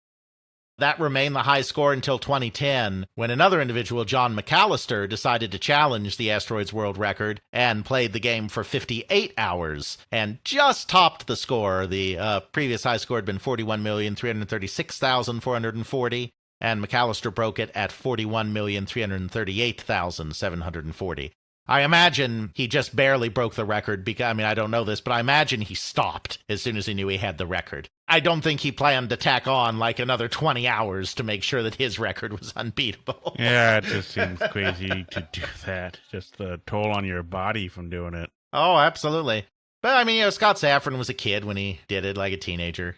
That remained the high score until 2010, when another individual, John McAllister, decided to challenge the Asteroids world record and played the game for 58 hours and just topped the score. The previous high score had been 41,336,440, and McAllister broke it at 41,338,740. I imagine he just barely broke the record because, I don't know this, but I imagine he stopped as soon as he knew he had the record. I don't think he planned to tack on like another 20 hours to make sure that his record was unbeatable. Yeah, it just seems crazy to do that. Just the toll on your body from doing it. Oh, absolutely. But, Scott Safran was a kid when he did it, like a teenager.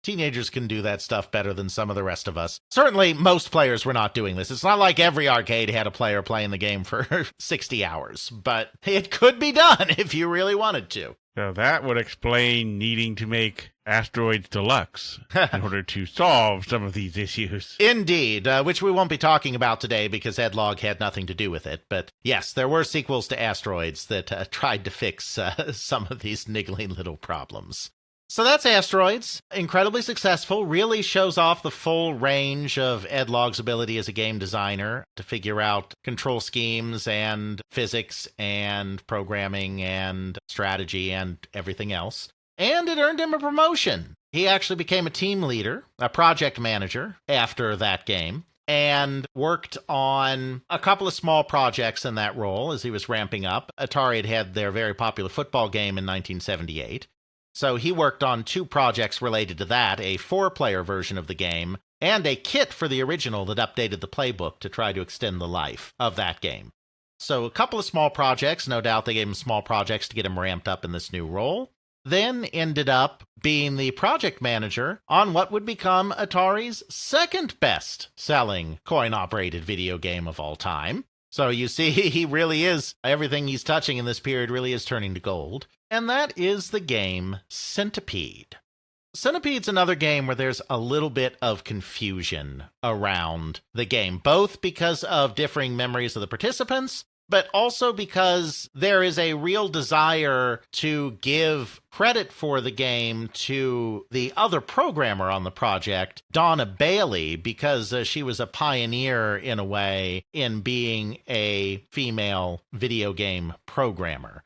Teenagers can do that stuff better than some of the rest of us. Certainly, most players were not doing this. It's not like every arcade had a player playing the game for 60 hours, but it could be done if you really wanted to. So that would explain needing to make Asteroids Deluxe in order to solve some of these issues. Indeed, which we won't be talking about today because Ed Logg had nothing to do with it. But yes, there were sequels to Asteroids that tried to fix some of these niggling little problems. So that's Asteroids. Incredibly successful, really shows off the full range of Ed Logg's ability as a game designer to figure out control schemes and physics and programming and strategy and everything else. and it earned him a promotion. He actually became a team leader, a project manager after that game, and worked on a couple of small projects in that role as he was ramping up. Atari had their very popular football game in 1978. So he worked on 2 projects related to that, a 4-player version of the game, and a kit for the original that updated the playbook to try to extend the life of that game. So a couple of small projects, no doubt they gave him small projects to get him ramped up in this new role. Then ended up being the project manager on what would become Atari's second best selling coin-operated video game of all time. So you see, he really is, everything he's touching in this period really is turning to gold. And that is the game Centipede. Centipede's another game where there's a little bit of confusion around the game, both because of differing memories of the participants, but also because there is a real desire to give credit for the game to the other programmer on the project, Dona Bailey, because she was a pioneer in a way in being a female video game programmer.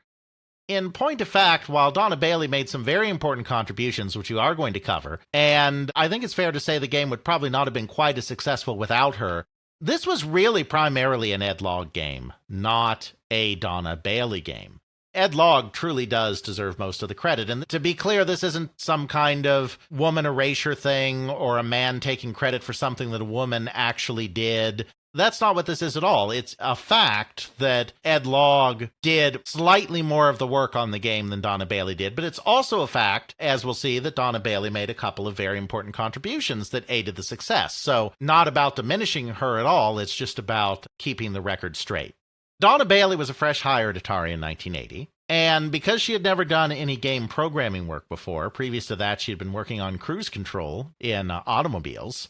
In point of fact, while Dona Bailey made some very important contributions, which you are going to cover, and I think it's fair to say the game would probably not have been quite as successful without her, this was really primarily an Ed Logg game, not a Dona Bailey game. Ed Logg truly does deserve most of the credit, and to be clear, this isn't some kind of woman erasure thing or a man taking credit for something that a woman actually did. That's not what this is at all. It's a fact that Ed Logg did slightly more of the work on the game than Dona Bailey did, but it's also a fact, as we'll see, that Dona Bailey made a couple of very important contributions that aided the success. So not about diminishing her at all, it's just about keeping the record straight. Dona Bailey was a fresh hire at Atari in 1980. And because she had never done any game programming work before, previous to that she had been working on cruise control in automobiles,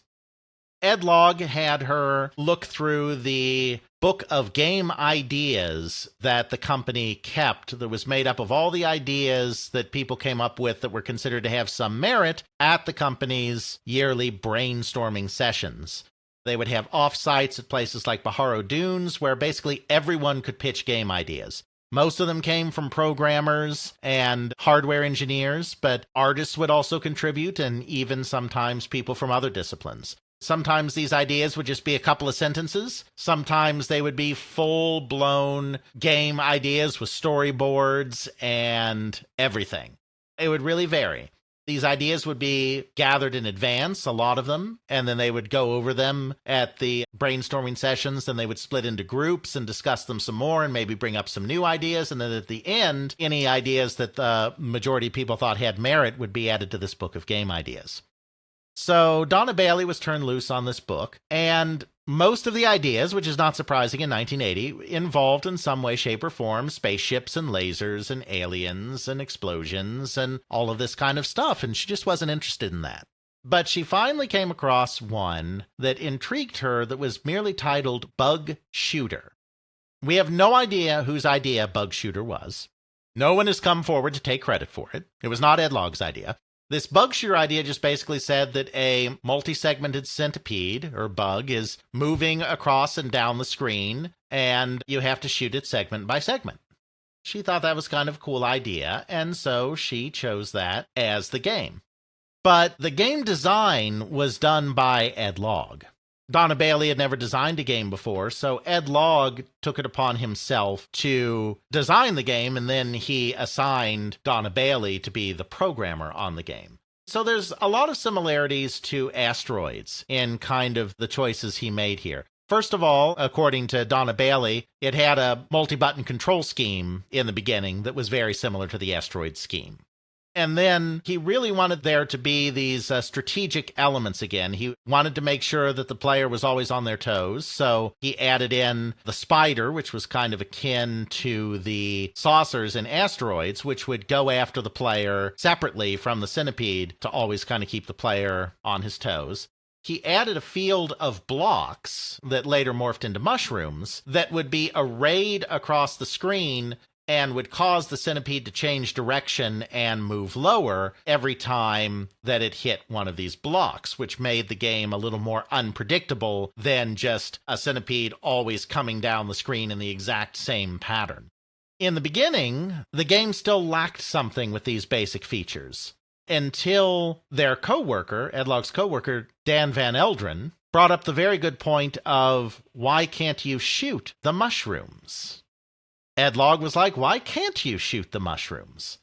Ed Logg had her look through the book of game ideas that the company kept that was made up of all the ideas that people came up with that were considered to have some merit at the company's yearly brainstorming sessions. They would have off-sites at places like Pajaro Dunes where basically everyone could pitch game ideas. Most of them came from programmers and hardware engineers, but artists would also contribute and even sometimes people from other disciplines. Sometimes these ideas would just be a couple of sentences. Sometimes they would be full-blown game ideas with storyboards and everything. It would really vary. These ideas would be gathered in advance, a lot of them, and then they would go over them at the brainstorming sessions, then they would split into groups and discuss them some more and maybe bring up some new ideas, and then at the end, any ideas that the majority of people thought had merit would be added to this book of game ideas. So Dona Bailey was turned loose on this book, and most of the ideas, which is not surprising in 1980, involved in some way, shape, or form spaceships and lasers and aliens and explosions and all of this kind of stuff, and she just wasn't interested in that. But she finally came across one that intrigued her that was merely titled Bug Shooter. We have no idea whose idea Bug Shooter was. No one has come forward to take credit for it. It was not Ed Logg's idea. This bug shooter idea just basically said that a multi-segmented centipede, or bug, is moving across and down the screen, and you have to shoot it segment by segment. She thought that was kind of a cool idea, and so she chose that as the game. But the game design was done by Ed Logg. Dona Bailey had never designed a game before, so Ed Logg took it upon himself to design the game, and then he assigned Dona Bailey to be the programmer on the game. So there's a lot of similarities to Asteroids in kind of the choices he made here. First of all, according to Dona Bailey, it had a multi-button control scheme in the beginning that was very similar to the Asteroids scheme. And then he really wanted there to be these strategic elements again. He wanted to make sure that the player was always on their toes, so he added in the spider, which was kind of akin to the saucers in Asteroids, which would go after the player separately from the centipede to always kind of keep the player on his toes. He added a field of blocks that later morphed into mushrooms that would be arrayed across the screen and would cause the centipede to change direction and move lower every time that it hit one of these blocks, which made the game a little more unpredictable than just a centipede always coming down the screen in the exact same pattern. In the beginning, the game still lacked something with these basic features until their coworker, Ed Logg's coworker, Dan Van Eldren, brought up the very good point of, why can't you shoot the mushrooms? Ed Logg was like, why can't you shoot the mushrooms?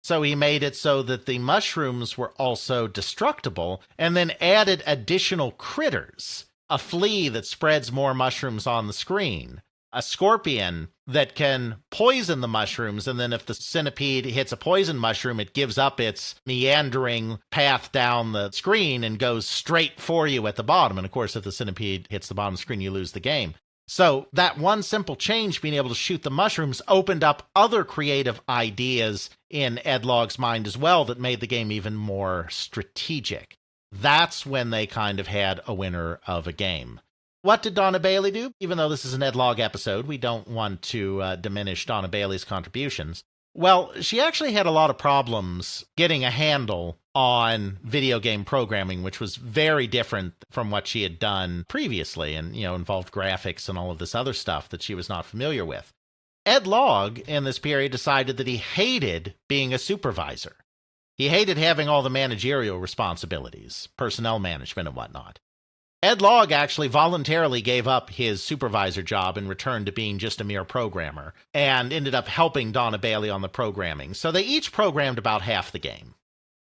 So he made it so that the mushrooms were also destructible, and then added additional critters. A flea that spreads more mushrooms on the screen. A scorpion that can poison the mushrooms, and then if the centipede hits a poison mushroom, it gives up its meandering path down the screen and goes straight for you at the bottom. And of course, if the centipede hits the bottom of the screen, you lose the game. So that one simple change, being able to shoot the mushrooms, opened up other creative ideas in Ed Logg's mind as well that made the game even more strategic. That's when they kind of had a winner of a game. What did Dona Bailey do? Even though this is an Ed Logg episode, we don't want to diminish Dona Bailey's contributions. Well, she actually had a lot of problems getting a handle on video game programming, which was very different from what she had done previously and, involved graphics and all of this other stuff that she was not familiar with. Ed Logg, in this period, decided that he hated being a supervisor. He hated having all the managerial responsibilities, personnel management and whatnot. Ed Logg actually voluntarily gave up his supervisor job and returned to being just a mere programmer, and ended up helping Dona Bailey on the programming, so they each programmed about half the game.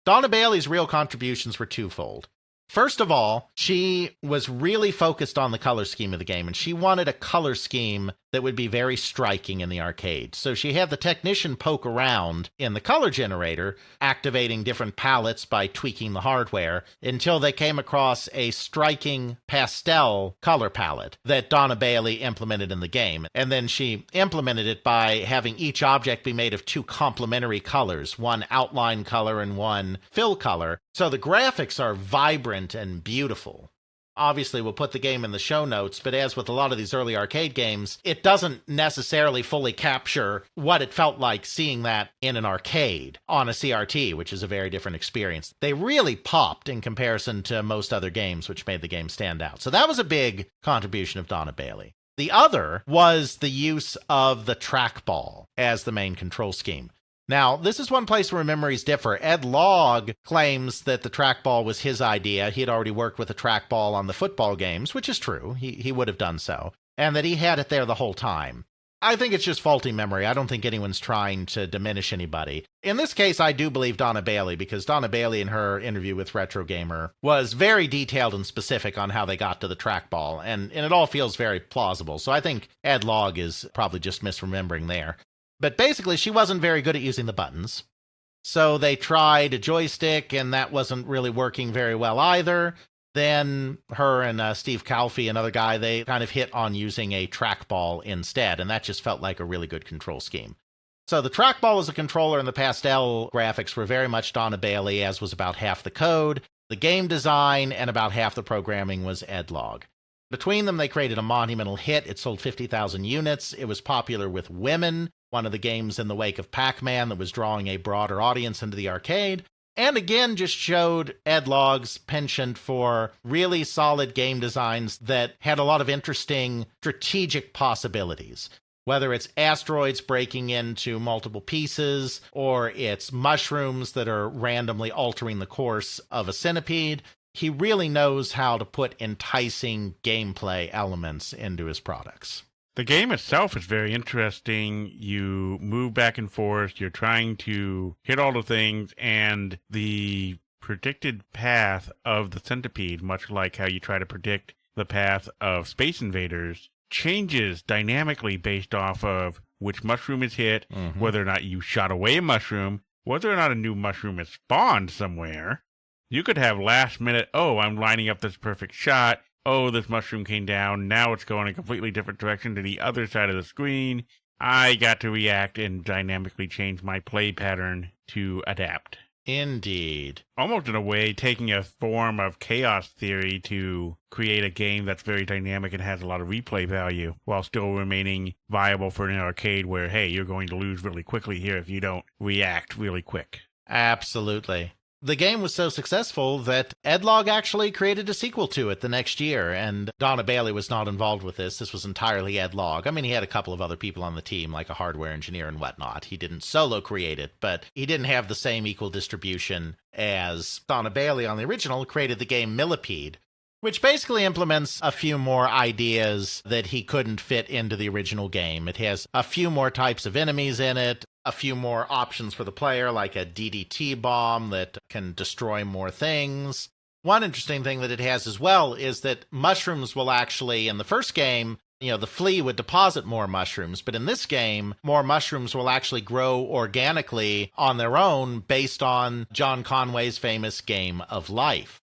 Dona Bailey's real contributions were twofold. First of all, she was really focused on the color scheme of the game, and she wanted a color scheme that would be very striking in the arcade. So she had the technician poke around in the color generator, activating different palettes by tweaking the hardware, until they came across a striking pastel color palette that Dona Bailey implemented in the game. And then she implemented it by having each object be made of two complementary colors, one outline color and one fill color. So the graphics are vibrant and beautiful. Obviously, we'll put the game in the show notes, but as with a lot of these early arcade games, it doesn't necessarily fully capture what it felt like seeing that in an arcade on a CRT, which is a very different experience. They really popped in comparison to most other games, which made the game stand out. So that was a big contribution of Dona Bailey. The other was the use of the trackball as the main control scheme. Now, this is one place where memories differ. Ed Logg claims that the trackball was his idea. He had already worked with a trackball on the football games, which is true. He would have done so. And that he had it there the whole time. I think it's just faulty memory. I don't think anyone's trying to diminish anybody. In this case, I do believe Dona Bailey, because Dona Bailey in her interview with Retro Gamer was very detailed and specific on how they got to the trackball, and it all feels very plausible. So I think Ed Logg is probably just misremembering there. But basically, she wasn't very good at using the buttons. So they tried a joystick, and that wasn't really working very well either. Then her and Steve Calfee, another guy, they kind of hit on using a trackball instead, and that just felt like a really good control scheme. So the trackball as a controller and the pastel graphics were very much Dona Bailey, as was about half the code. The game design and about half the programming was Ed Logg. Between them, they created a monumental hit. It sold 50,000 units. It was popular with women, one of the games in the wake of Pac-Man that was drawing a broader audience into the arcade. And again, just showed Ed Logg's penchant for really solid game designs that had a lot of interesting strategic possibilities. Whether it's asteroids breaking into multiple pieces, or it's mushrooms that are randomly altering the course of a centipede, he really knows how to put enticing gameplay elements into his products. The game itself is very interesting. You move back and forth. You're trying to hit all the things, and the predicted path of the centipede, much like how you try to predict the path of Space Invaders, changes dynamically based off of which mushroom is hit, whether or not you shot away a mushroom, whether or not a new mushroom is spawned somewhere. You could have last minute, I'm lining up this perfect shot. This mushroom came down. Now it's going a completely different direction to the other side of the screen. I got to react and dynamically change my play pattern to adapt. Indeed. Almost in a way, taking a form of chaos theory to create a game that's very dynamic and has a lot of replay value, while still remaining viable for an arcade where, hey, you're going to lose really quickly here if you don't react really quick. Absolutely. The game was so successful that Ed Logg actually created a sequel to it the next year, and Dona Bailey was not involved with this. This was entirely Ed Logg. I mean, he had a couple of other people on the team, like a hardware engineer and whatnot. He didn't solo create it, but he didn't have the same equal distribution as Dona Bailey on the original created the game Millipede, which basically implements a few more ideas that he couldn't fit into the original game. It has a few more types of enemies in it, a few more options for the player, like a DDT bomb that can destroy more things. One interesting thing that it has as well is that mushrooms will actually, in the first game, the flea would deposit more mushrooms, but in this game, more mushrooms will actually grow organically on their own based on John Conway's famous Game of Life.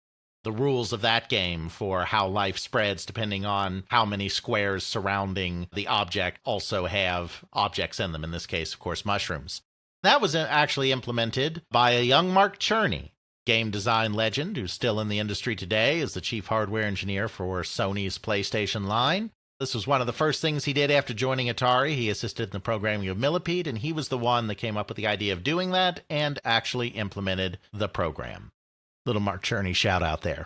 The rules of that game for how life spreads depending on how many squares surrounding the object also have objects in them, in this case, of course, mushrooms. That was actually implemented by a young Mark Cherney, game design legend who's still in the industry today as the chief hardware engineer for Sony's PlayStation line. This was one of the first things he did after joining Atari. He assisted in the programming of Millipede, and he was the one that came up with the idea of doing that and actually implemented the program. Little Mark Cherney shout out there.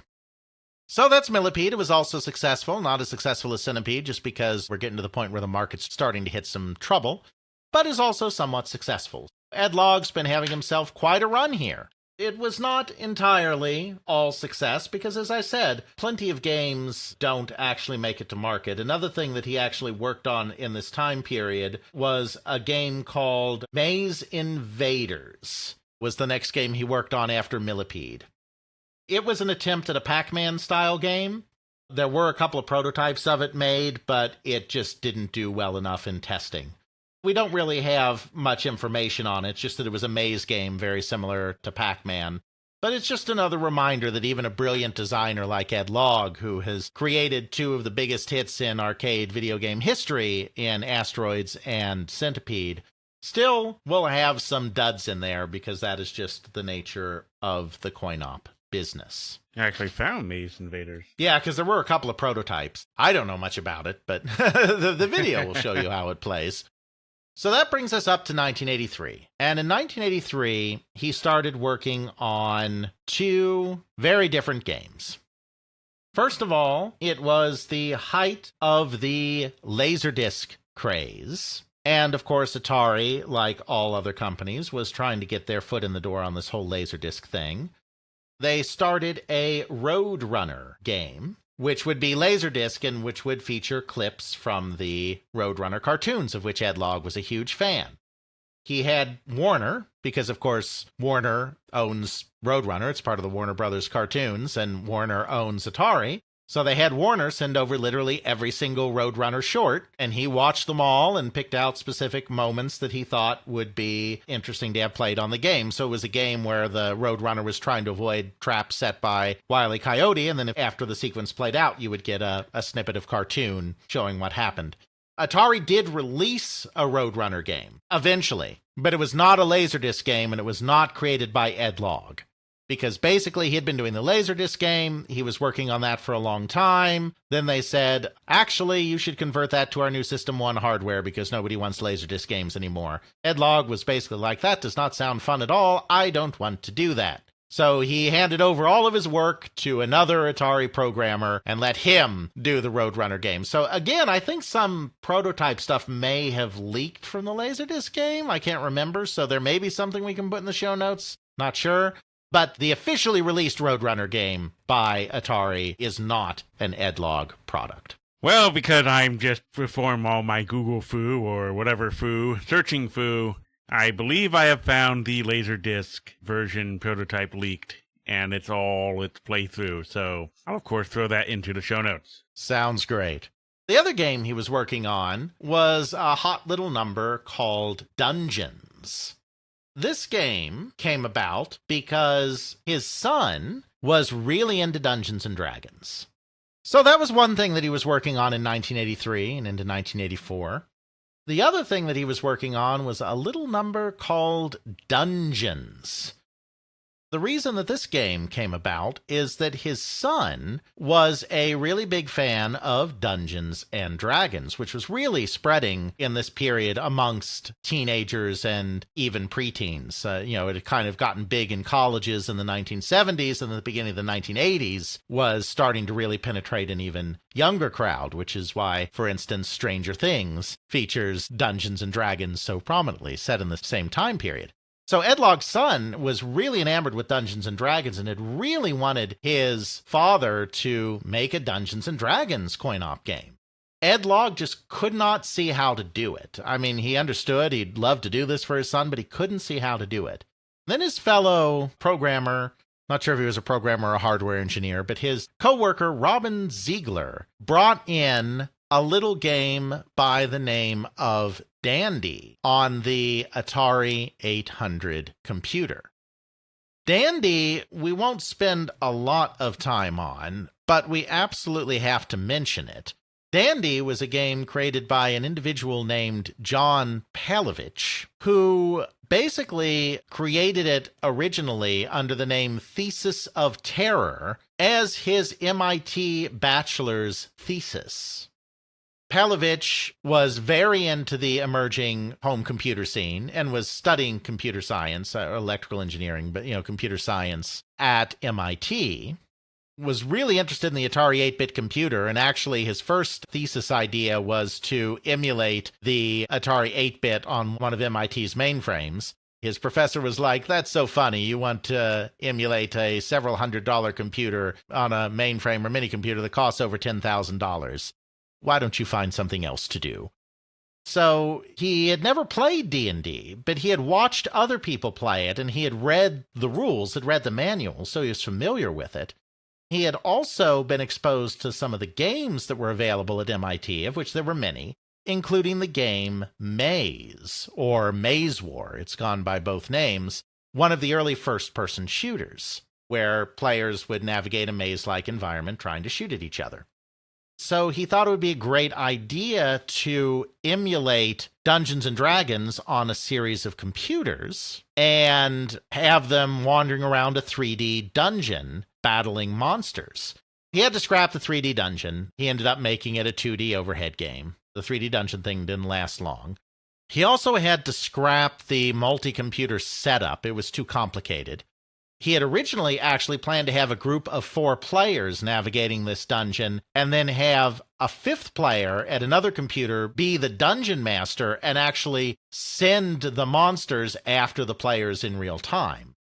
So that's Millipede. It was also successful, not as successful as Centipede, just because we're getting to the point where the market's starting to hit some trouble, but is also somewhat successful. Ed Logg's been having himself quite a run here. It was not entirely all success because, as I said, plenty of games don't actually make it to market. Another thing that he actually worked on in this time period was a game called Maze Invaders, was the next game he worked on after Millipede. It was an attempt at a Pac-Man style game. There were a couple of prototypes of it made, but it just didn't do well enough in testing. We don't really have much information on it, it's just that it was a maze game very similar to Pac-Man. But it's just another reminder that even a brilliant designer like Ed Logg, who has created two of the biggest hits in arcade video game history in Asteroids and Centipede, still will have some duds in there because that is just the nature of the coin-op business. I actually found Maze Invaders. Yeah, because there were a couple of prototypes. I don't know much about it, but the video will show you how it plays. So that brings us up to 1983. And in 1983, he started working on two very different games. First of all, it was the height of the Laserdisc craze. And, of course, Atari, like all other companies, was trying to get their foot in the door on this whole Laserdisc thing. They started a Roadrunner game, which would be Laserdisc and which would feature clips from the Roadrunner cartoons, of which Ed Logg was a huge fan. He had Warner, because, of course, Warner owns Roadrunner. It's part of the Warner Brothers cartoons, and Warner owns Atari. So they had Warner send over literally every single Roadrunner short, and he watched them all and picked out specific moments that he thought would be interesting to have played on the game. So it was a game where the Roadrunner was trying to avoid traps set by Wile E. Coyote, and then after the sequence played out, you would get a snippet of cartoon showing what happened. Atari did release a Roadrunner game, eventually, but it was not a Laserdisc game, and it was not created by Ed Logg. Because basically he had been doing the Laserdisc game, he was working on that for a long time, then they said, actually, you should convert that to our new System 1 hardware because nobody wants Laserdisc games anymore. Ed Logg was basically like, that does not sound fun at all, I don't want to do that. So he handed over all of his work to another Atari programmer and let him do the Roadrunner game. So again, I think some prototype stuff may have leaked from the Laserdisc game, I can't remember, so there may be something we can put in the show notes, not sure. But the officially released Roadrunner game by Atari is not an Ed Logg product. Well, because I'm just perform all my Google foo or whatever foo, searching foo, I believe I have found the Laserdisc version prototype leaked, and it's all its playthrough. So I'll, of course, throw that into the show notes. Sounds great. The other game he was working on was a hot little number called Dungeons. This game came about because his son was really into Dungeons and Dragons. So that was one thing that he was working on in 1983 and into 1984. The other thing that he was working on was a little number called Dungeons. The reason that this game came about is that his son was a really big fan of Dungeons and Dragons, which was really spreading in this period amongst teenagers and even preteens. It had kind of gotten big in colleges in the 1970s, and in the beginning of the 1980s was starting to really penetrate an even younger crowd, which is why, for instance, Stranger Things features Dungeons and Dragons so prominently, set in the same time period. So Ed Logg's son was really enamored with Dungeons & Dragons and had really wanted his father to make a Dungeons & Dragons coin-op game. Ed Logg just could not see how to do it. I mean, he understood he'd love to do this for his son, but he couldn't see how to do it. Then his fellow programmer, not sure if he was a programmer or a hardware engineer, but his coworker, Robin Ziegler, brought in a little game by the name of Dandy on the Atari 800 computer. Dandy, we won't spend a lot of time on, but we absolutely have to mention it. Dandy was a game created by an individual named John Palovich, who basically created it originally under the name Thesis of Terror as his MIT bachelor's thesis. Palovich was very into the emerging home computer scene and was studying computer science, electrical engineering, but, computer science at MIT. Was really interested in the Atari 8-bit computer, and actually his first thesis idea was to emulate the Atari 8-bit on one of MIT's mainframes. His professor was like, "That's so funny. You want to emulate a several $100 computer on a mainframe or mini computer that costs over $10,000. Why don't you find something else to do?" So he had never played D&D, but he had watched other people play it, and he had read the rules, had read the manual, so he was familiar with it. He had also been exposed to some of the games that were available at MIT, of which there were many, including the game Maze, or Maze War. It's gone by both names, one of the early first-person shooters, where players would navigate a maze-like environment trying to shoot at each other. So he thought it would be a great idea to emulate Dungeons & Dragons on a series of computers and have them wandering around a 3D dungeon battling monsters. He had to scrap the 3D dungeon. He ended up making it a 2D overhead game. The 3D dungeon thing didn't last long. He also had to scrap the multi-computer setup. It was too complicated. He had originally actually planned to have a group of 4 players navigating this dungeon and then have a 5th player at another computer be the dungeon master and actually send the monsters after the players in real time.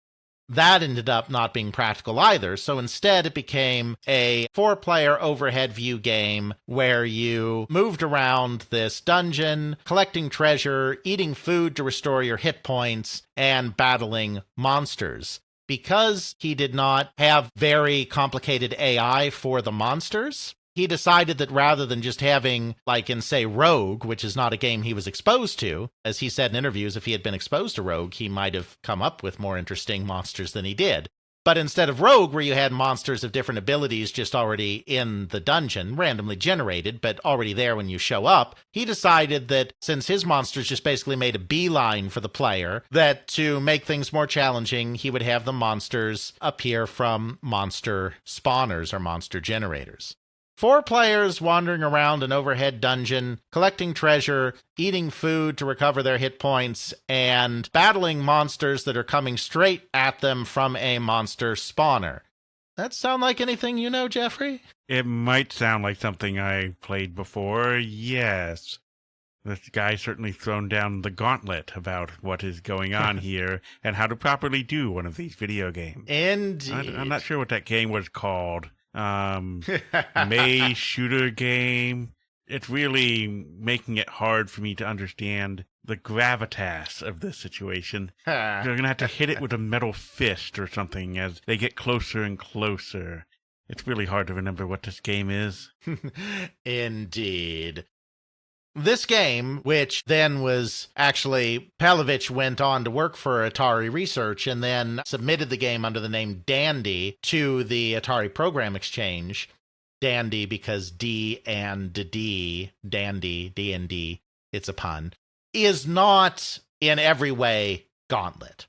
That ended up not being practical either, so instead it became a 4-player overhead view game where you moved around this dungeon, collecting treasure, eating food to restore your hit points, and battling monsters. Because he did not have very complicated AI for the monsters, he decided that rather than just having, like in, say, Rogue, which is not a game he was exposed to, as he said in interviews, if he had been exposed to Rogue, he might have come up with more interesting monsters than he did. But instead of Rogue, where you had monsters of different abilities just already in the dungeon, randomly generated, but already there when you show up, he decided that since his monsters just basically made a beeline for the player, that to make things more challenging, he would have the monsters appear from monster spawners or monster generators. 4 players wandering around an overhead dungeon, collecting treasure, eating food to recover their hit points, and battling monsters that are coming straight at them from a monster spawner. That sound like anything you know, Jeffrey? It might sound like something I played before, yes. This guy certainly thrown down the gauntlet about what is going on here and how to properly do one of these video games. Indeed. I'm not sure what that game was called. Maze shooter game. It's really making it hard for me to understand the gravitas of this situation. You're going to have to hit it with a metal fist or something as they get closer and closer. It's really hard to remember what this game is. Indeed. This game, which then was actually, Palovich went on to work for Atari Research and then submitted the game under the name Dandy to the Atari Program Exchange. Dandy because D and D, Dandy, D&D, it's a pun, is not in every way Gauntlet.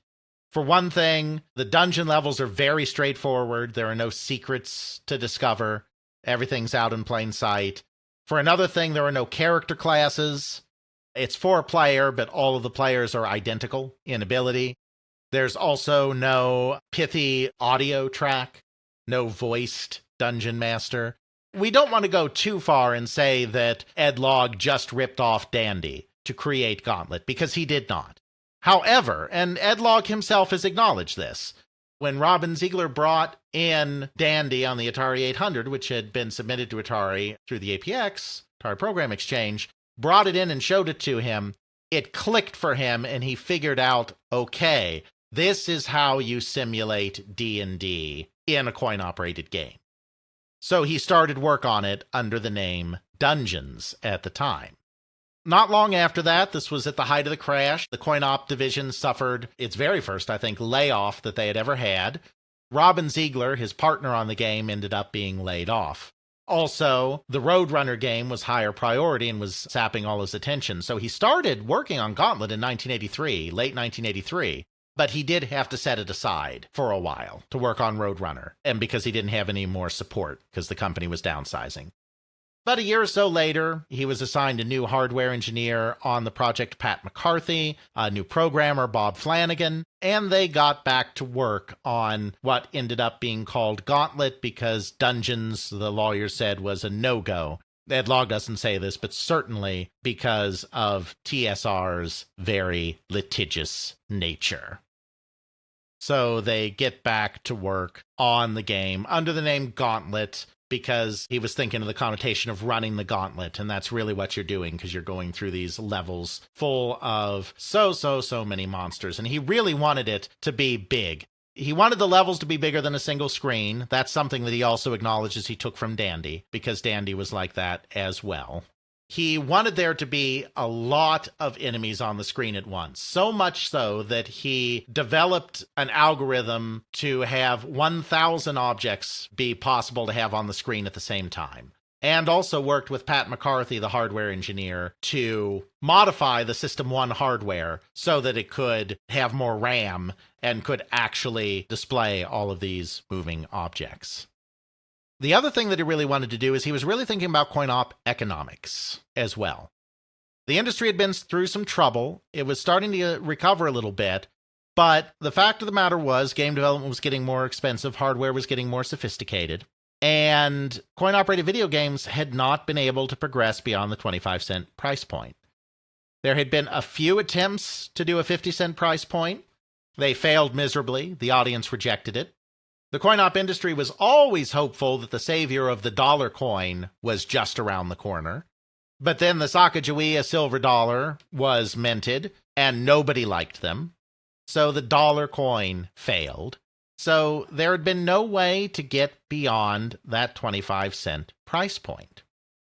For one thing, the dungeon levels are very straightforward. There are no secrets to discover. Everything's out in plain sight. For another thing, there are no character classes. It's 4-player, but all of the players are identical in ability. There's also no pithy audio track, no voiced dungeon master. We don't want to go too far and say that Ed Logg just ripped off Dandy to create Gauntlet, because he did not. However, and Ed Logg himself has acknowledged this, when Robin Ziegler brought in Dandy on the Atari 800, which had been submitted to Atari through the APX, Atari Program Exchange, brought it in and showed it to him, it clicked for him and he figured out, okay, this is how you simulate D&D in a coin-operated game. So he started work on it under the name Dungeons at the time. Not long after that, this was at the height of the crash, the coin-op division suffered its very first, I think, layoff that they had ever had. Robin Ziegler, his partner on the game, ended up being laid off. Also, the Roadrunner game was higher priority and was sapping all his attention, so he started working on Gauntlet in 1983, late 1983, but he did have to set it aside for a while to work on Roadrunner, and because he didn't have any more support, because the company was downsizing. But a year or so later, he was assigned a new hardware engineer on the project, Pat McCarthy, a new programmer, Bob Flanagan, and they got back to work on what ended up being called Gauntlet because Dungeons, the lawyer said, was a no-go. Ed Logg doesn't say this, but certainly because of TSR's very litigious nature. So they get back to work on the game under the name Gauntlet, because he was thinking of the connotation of running the gauntlet, and that's really what you're doing, because you're going through these levels full of so many monsters, and he really wanted it to be big. He wanted the levels to be bigger than a single screen. That's something that he also acknowledges he took from Dandy, because Dandy was like that as well. He wanted there to be a lot of enemies on the screen at once, so much so that he developed an algorithm to have 1,000 objects be possible to have on the screen at the same time, and also worked with Pat McCarthy, the hardware engineer, to modify the System 1 hardware so that it could have more RAM and could actually display all of these moving objects. The other thing that he really wanted to do is he was really thinking about coin-op economics as well. The industry had been through some trouble. It was starting to recover a little bit, but the fact of the matter was game development was getting more expensive, hardware was getting more sophisticated, and coin-operated video games had not been able to progress beyond the 25-cent price point. There had been a few attempts to do a 50-cent price point. They failed miserably. The audience rejected it. The coin-op industry was always hopeful that the savior of the dollar coin was just around the corner. But then the Sacagawea silver dollar was minted, and nobody liked them. So the dollar coin failed. So there had been no way to get beyond that 25-cent price point.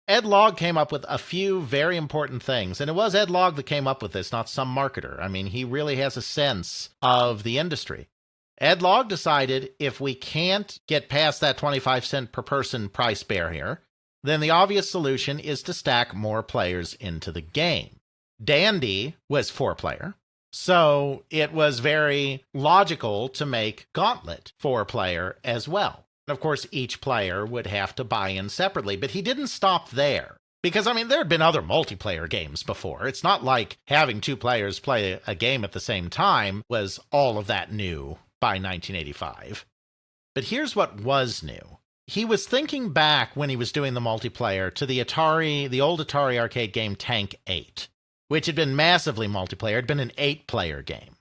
Ed Logg came up with a few very important things, and it was Ed Logg that came up with this, not some marketer. I mean, he really has a sense of the industry. Ed Logg decided if we can't get past that 25-cent per person price barrier, then the obvious solution is to stack more players into the game. Dandy was 4-player, so it was very logical to make Gauntlet 4-player as well. And of course, each player would have to buy in separately, but he didn't stop there. Because, I mean, there had been other multiplayer games before. It's not like having 2 players play a game at the same time was all of that new by 1985. But here's what was new. He was thinking back when he was doing the multiplayer to the old Atari arcade game Tank 8, which had been massively multiplayer. It had been an 8-player game.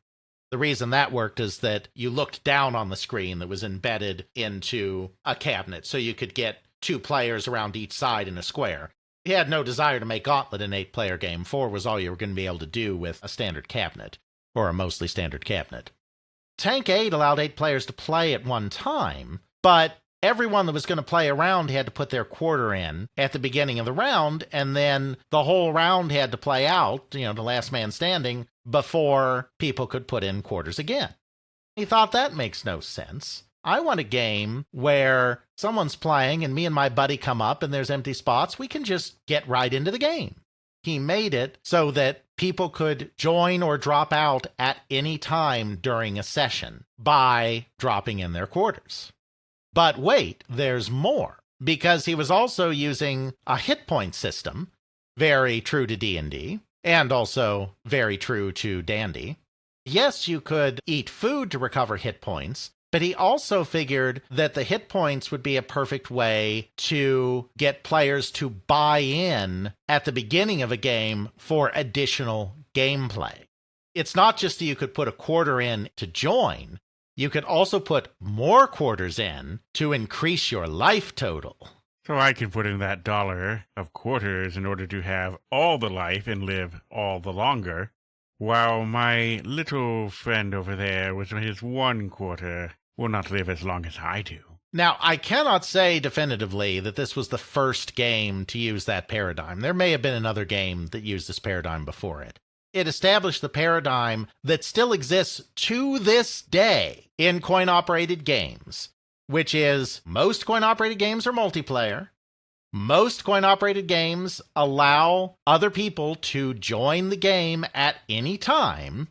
The reason that worked is that you looked down on the screen that was embedded into a cabinet, so you could get 2 players around each side in a square. He had no desire to make Gauntlet an 8-player game. 4 was all you were going to be able to do with a standard cabinet, or a mostly standard cabinet. Tank 8 allowed 8 players to play at one time, but everyone that was going to play a round had to put their quarter in at the beginning of the round, and then the whole round had to play out, the last man standing, before people could put in quarters again. He thought that makes no sense. I want a game where someone's playing and me and my buddy come up and there's empty spots. We can just get right into the game. he made it so that people could join or drop out at any time during a session by dropping in their quarters. But wait, there's more, because he was also using a hit point system, very true to D&D, and also very true to Dandy. Yes, you could eat food to recover hit points, but he also figured that the hit points would be a perfect way to get players to buy in at the beginning of a game for additional gameplay. It's not just that you could put a quarter in to join, you could also put more quarters in to increase your life total. So I can put in that $1 of quarters in order to have all the life and live all the longer, while my little friend over there with his 1 quarter will not live as long as I do. Now, I cannot say definitively that this was the first game to use that paradigm. There may have been another game that used this paradigm before it. It established the paradigm that still exists to this day in coin-operated games, which is most coin-operated games are multiplayer. Most coin-operated games allow other people to join the game at any time,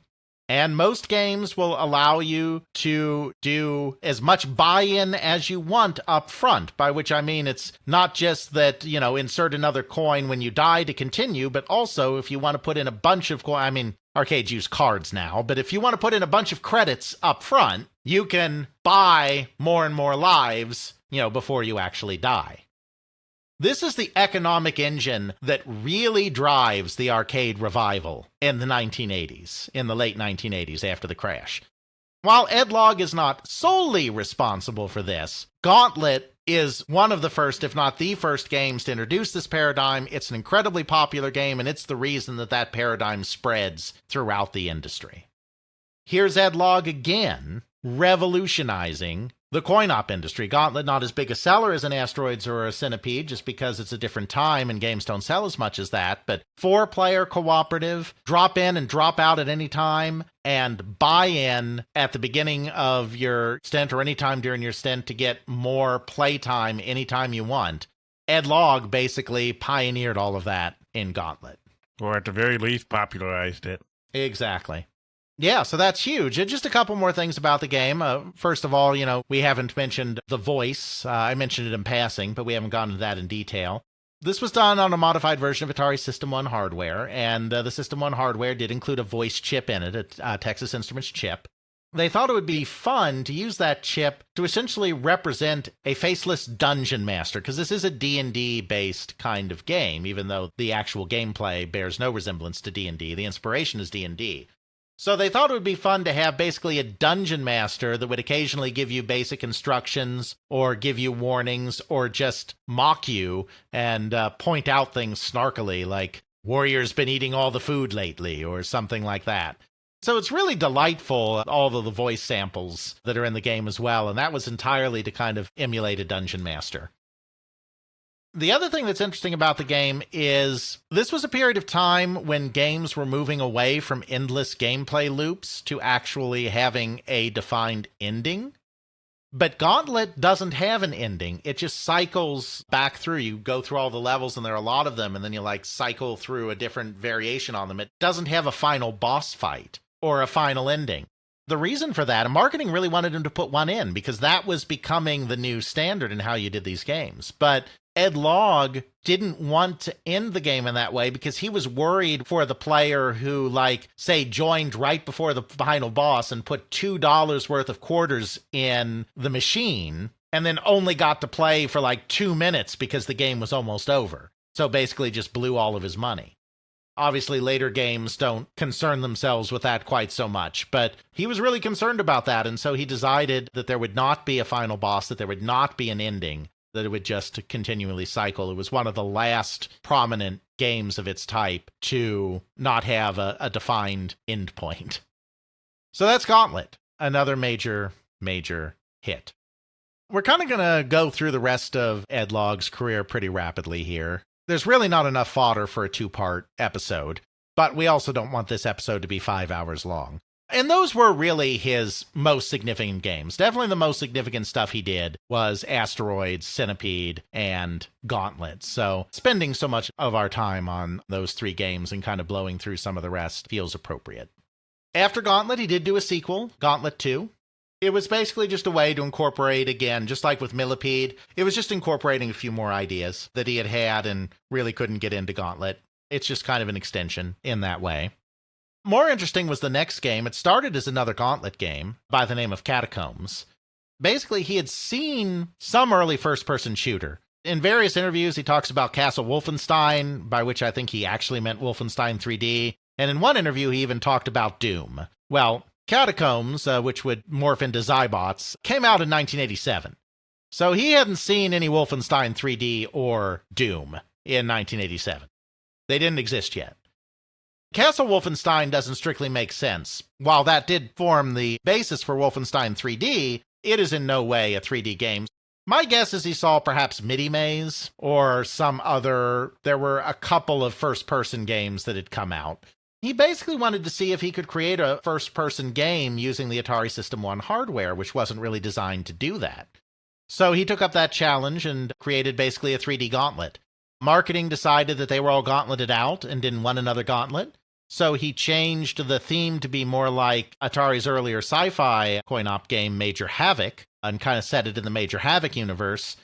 and most games will allow you to do as much buy-in as you want up front, by which I mean it's not just that, insert another coin when you die to continue, but also if you want to put in a bunch of arcades use cards now, but if you want to put in a bunch of credits up front, you can buy more and more lives, before you actually die. This is the economic engine that really drives the arcade revival in the 1980s, in the late 1980s after the crash. While Ed Logg is not solely responsible for this, Gauntlet is one of the first, if not the first, games to introduce this paradigm. It's an incredibly popular game, and it's the reason that paradigm spreads throughout the industry. Here's Ed Logg again, revolutionizing the coin-op industry. Gauntlet, not as big a seller as an Asteroids or a Centipede, just because it's a different time and games don't sell as much as that, but 4-player cooperative, drop in and drop out at any time, and buy in at the beginning of your stint or any time during your stint to get more playtime anytime you want. Ed Logg basically pioneered all of that in Gauntlet. Or at the very least, popularized it. Exactly. Yeah, so that's huge. Just a couple more things about the game. First of all, we haven't mentioned the voice. I mentioned it in passing, but we haven't gone into that in detail. This was done on a modified version of Atari System 1 hardware, and the System 1 hardware did include a voice chip in it, a Texas Instruments chip. They thought it would be fun to use that chip to essentially represent a faceless dungeon master, because this is a D&D-based kind of game, even though the actual gameplay bears no resemblance to D&D. The inspiration is D&D. So they thought it would be fun to have basically a dungeon master that would occasionally give you basic instructions or give you warnings or just mock you and point out things snarkily like, "Warrior's been eating all the food lately," or something like that. So it's really delightful, all of the voice samples that are in the game as well, and that was entirely to kind of emulate a dungeon master. The other thing that's interesting about the game is this was a period of time when games were moving away from endless gameplay loops to actually having a defined ending. But Gauntlet doesn't have an ending. It just cycles back through. You go through all the levels, and there are a lot of them, and then you cycle through a different variation on them. It doesn't have a final boss fight or a final ending. The reason for that, and marketing really wanted him to put one in because that was becoming the new standard in how you did these games. But Ed Logg didn't want to end the game in that way because he was worried for the player who, say, joined right before the final boss and put $2 worth of quarters in the machine and then only got to play for 2 minutes because the game was almost over. So basically just blew all of his money. Obviously, later games don't concern themselves with that quite so much, but he was really concerned about that, and so he decided that there would not be a final boss, that there would not be an ending, that it would just continually cycle. It was one of the last prominent games of its type to not have a defined endpoint. So that's Gauntlet, another major hit. We're kind of going to go through the rest of Ed Logg's career pretty rapidly here. There's really not enough fodder for a 2-part episode, but we also don't want this episode to be 5 hours long. And those were really his most significant games. Definitely the most significant stuff he did was Asteroids, Centipede, and Gauntlet. So spending so much of our time on those 3 games and kind of blowing through some of the rest feels appropriate. After Gauntlet, he did do a sequel, Gauntlet 2. It was basically just a way to incorporate, again, just like with Millipede, it was just incorporating a few more ideas that he had and really couldn't get into Gauntlet. It's just kind of an extension in that way. More interesting was the next game. It started as another Gauntlet game by the name of Catacombs. Basically, he had seen some early first-person shooter. In various interviews, he talks about Castle Wolfenstein, by which I think he actually meant Wolfenstein 3D. And in one interview, he even talked about Doom. Well, Catacombs, which would morph into Xybots, came out in 1987. So he hadn't seen any Wolfenstein 3D or Doom in 1987. They didn't exist yet. Castle Wolfenstein doesn't strictly make sense. While that did form the basis for Wolfenstein 3D, it is in no way a 3D game. My guess is he saw perhaps Midi Maze or some other. There were a couple of first-person games that had come out. He basically wanted to see if he could create a first-person game using the Atari System 1 hardware, which wasn't really designed to do that. So he took up that challenge and created basically a 3D Gauntlet. Marketing decided that they were all gauntleted out and didn't want another Gauntlet. So he changed the theme to be more like Atari's earlier sci-fi coin-op game Major Havoc, and kind of set it in the Major Havoc universe,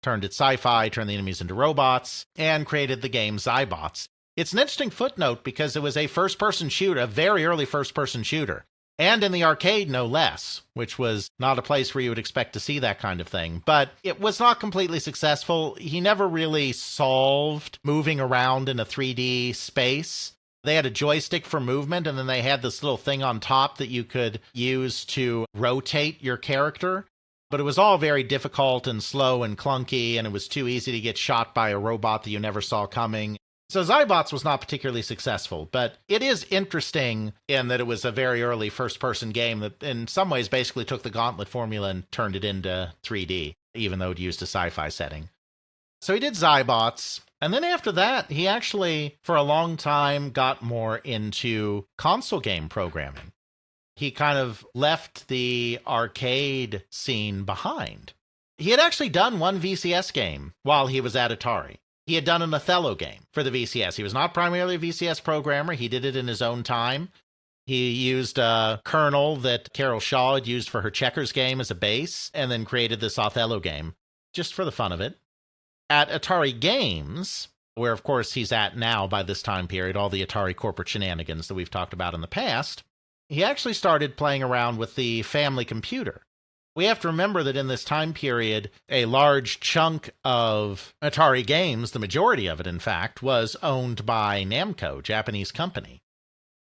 turned it sci-fi, turned the enemies into robots, and created the game Xybots. It's an interesting footnote because it was a first-person shooter, a very early first-person shooter, and in the arcade no less, which was not a place where you would expect to see that kind of thing. But it was not completely successful. He never really solved moving around in a 3D space. They had a joystick for movement, and then they had this little thing on top that you could use to rotate your character. But it was all very difficult and slow and clunky, and it was too easy to get shot by a robot that you never saw coming. So Xybots was not particularly successful, but it is interesting in that it was a very early first-person game that in some ways basically took the Gauntlet formula and turned it into 3D, even though it used a sci-fi setting. So he did Xybots. And then after that, he actually, for a long time, got more into console game programming. He kind of left the arcade scene behind. He had actually done one VCS game while he was at Atari. He had done an Othello game for the VCS. He was not primarily a VCS programmer. He did it in his own time. He used a kernel that Carol Shaw had used for her Checkers game as a base, and then created this Othello game, just for the fun of it. At Atari Games, where of course he's at now by this time period, all the Atari corporate shenanigans that we've talked about in the past, he actually started playing around with the family computer. We have to remember that in this time period, a large chunk of Atari Games, the majority of it in fact, was owned by Namco, Japanese company.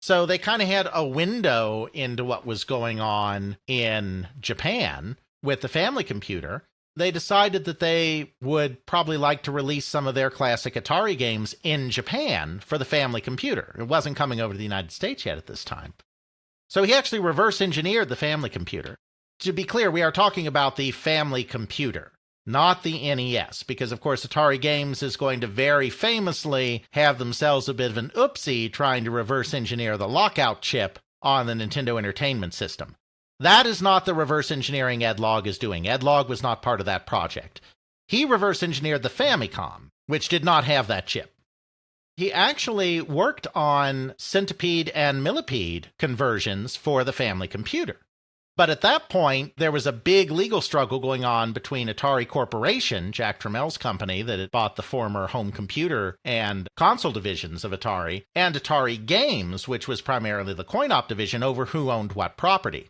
So they kind of had a window into what was going on in Japan with the family computer. They decided that they would probably like to release some of their classic Atari games in Japan for the family computer. It wasn't coming over to the United States yet at this time. So he actually reverse engineered the family computer. To be clear, we are talking about the family computer, not the NES, because of course Atari Games is going to very famously have themselves a bit of an oopsie trying to reverse engineer the lockout chip on the Nintendo Entertainment System. That is not the reverse engineering Ed Logg is doing. Ed Logg was not part of that project. He reverse engineered the Famicom, which did not have that chip. He actually worked on Centipede and Millipede conversions for the family computer. But at that point, there was a big legal struggle going on between Atari Corporation, Jack Tramiel's company that had bought the former home computer and console divisions of Atari, and Atari Games, which was primarily the coin-op division, over who owned what property.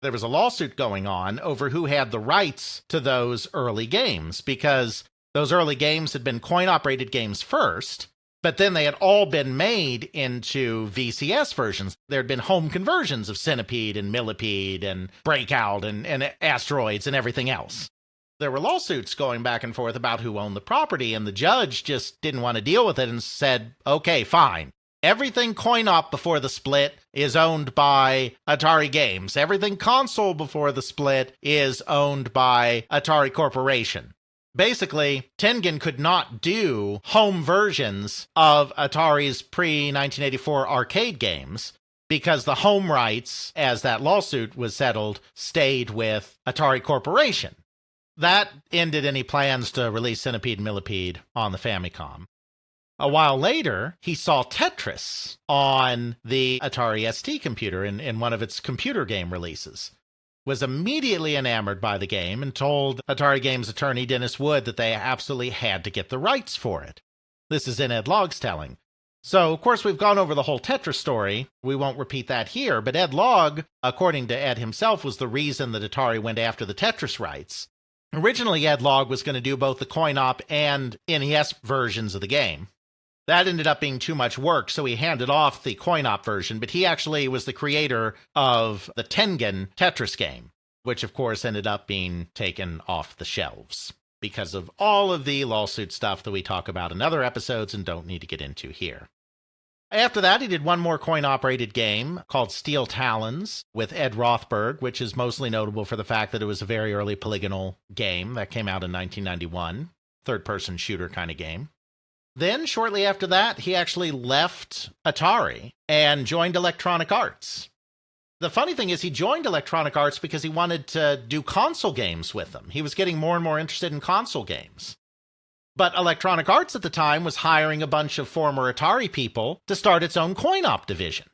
There was a lawsuit going on over who had the rights to those early games, because those early games had been coin-operated games first, but then they had all been made into VCS versions. There had been home conversions of Centipede and Millipede and Breakout and Asteroids and everything else. There were lawsuits going back and forth about who owned the property, and the judge just didn't want to deal with it and said, okay, fine. Everything coin-op before the split is owned by Atari Games. Everything console before the split is owned by Atari Corporation. Basically, Tengen could not do home versions of Atari's pre-1984 arcade games because the home rights, as that lawsuit was settled, stayed with Atari Corporation. That ended any plans to release Centipede and Millipede on the Famicom. A while later, he saw Tetris on the Atari ST computer in one of its computer game releases. Was immediately enamored by the game and told Atari Games attorney Dennis Wood that they absolutely had to get the rights for it. This is in Ed Logg's telling. So, of course, we've gone over the whole Tetris story. We won't repeat that here, but Ed Logg, according to Ed himself, was the reason that Atari went after the Tetris rights. Originally, Ed Logg was going to do both the coin-op and NES versions of the game. That ended up being too much work, so he handed off the coin-op version, but he actually was the creator of the Tengen Tetris game, which of course ended up being taken off the shelves because of all of the lawsuit stuff that we talk about in other episodes and don't need to get into here. After that, he did one more coin-operated game called Steel Talons with Ed Rothberg, which is mostly notable for the fact that it was a very early polygonal game that came out in 1991, third-person shooter kind of game. Then, shortly after that, he actually left Atari and joined Electronic Arts. The funny thing is he joined Electronic Arts because he wanted to do console games with them. He was getting more and more interested in console games. But Electronic Arts at the time was hiring a bunch of former Atari people to start its own coin-op division.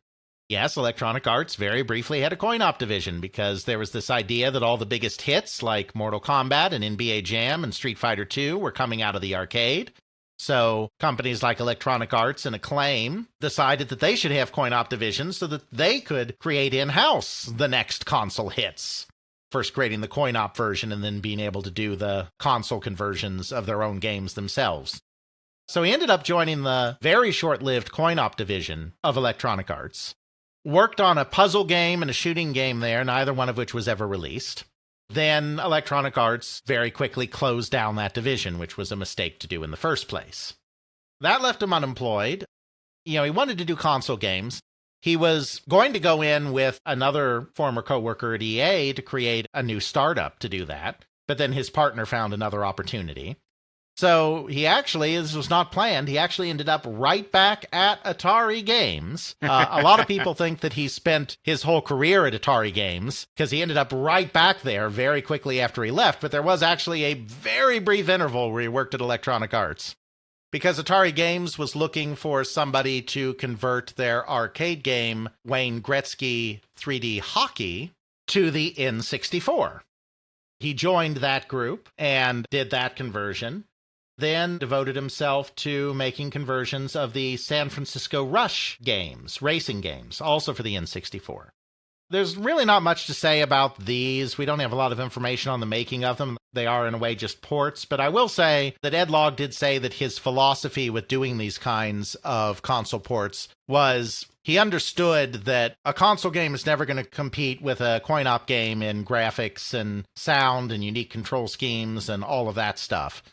Yes, Electronic Arts very briefly had a coin-op division because there was this idea that all the biggest hits like Mortal Kombat and NBA Jam and Street Fighter II were coming out of the arcade. So companies like Electronic Arts and Acclaim decided that they should have coin-op divisions so that they could create in-house the next console hits. First creating the coin-op version and then being able to do the console conversions of their own games themselves. So he ended up joining the very short-lived coin-op division of Electronic Arts. Worked on a puzzle game and a shooting game there, neither one of which was ever released. Then Electronic Arts very quickly closed down that division, which was a mistake to do in the first place. That left him unemployed. He wanted to do console games. He was going to go in with another former coworker at EA to create a new startup to do that, but then his partner found another opportunity. So he actually, this was not planned, he actually ended up right back at Atari Games. A lot of people think that he spent his whole career at Atari Games because he ended up right back there very quickly after he left, but there was actually a very brief interval where he worked at Electronic Arts. Because Atari Games was looking for somebody to convert their arcade game, Wayne Gretzky 3D Hockey, to the N64. He joined that group and did that conversion. Then devoted himself to making conversions of the San Francisco Rush games, racing games, also for the N64. There's really not much to say about these. We don't have a lot of information on the making of them. They are, in a way, just ports. But I will say that Ed Logg did say that his philosophy with doing these kinds of console ports was he understood that a console game is never going to compete with a coin-op game in graphics and sound and unique control schemes and all of that stuff.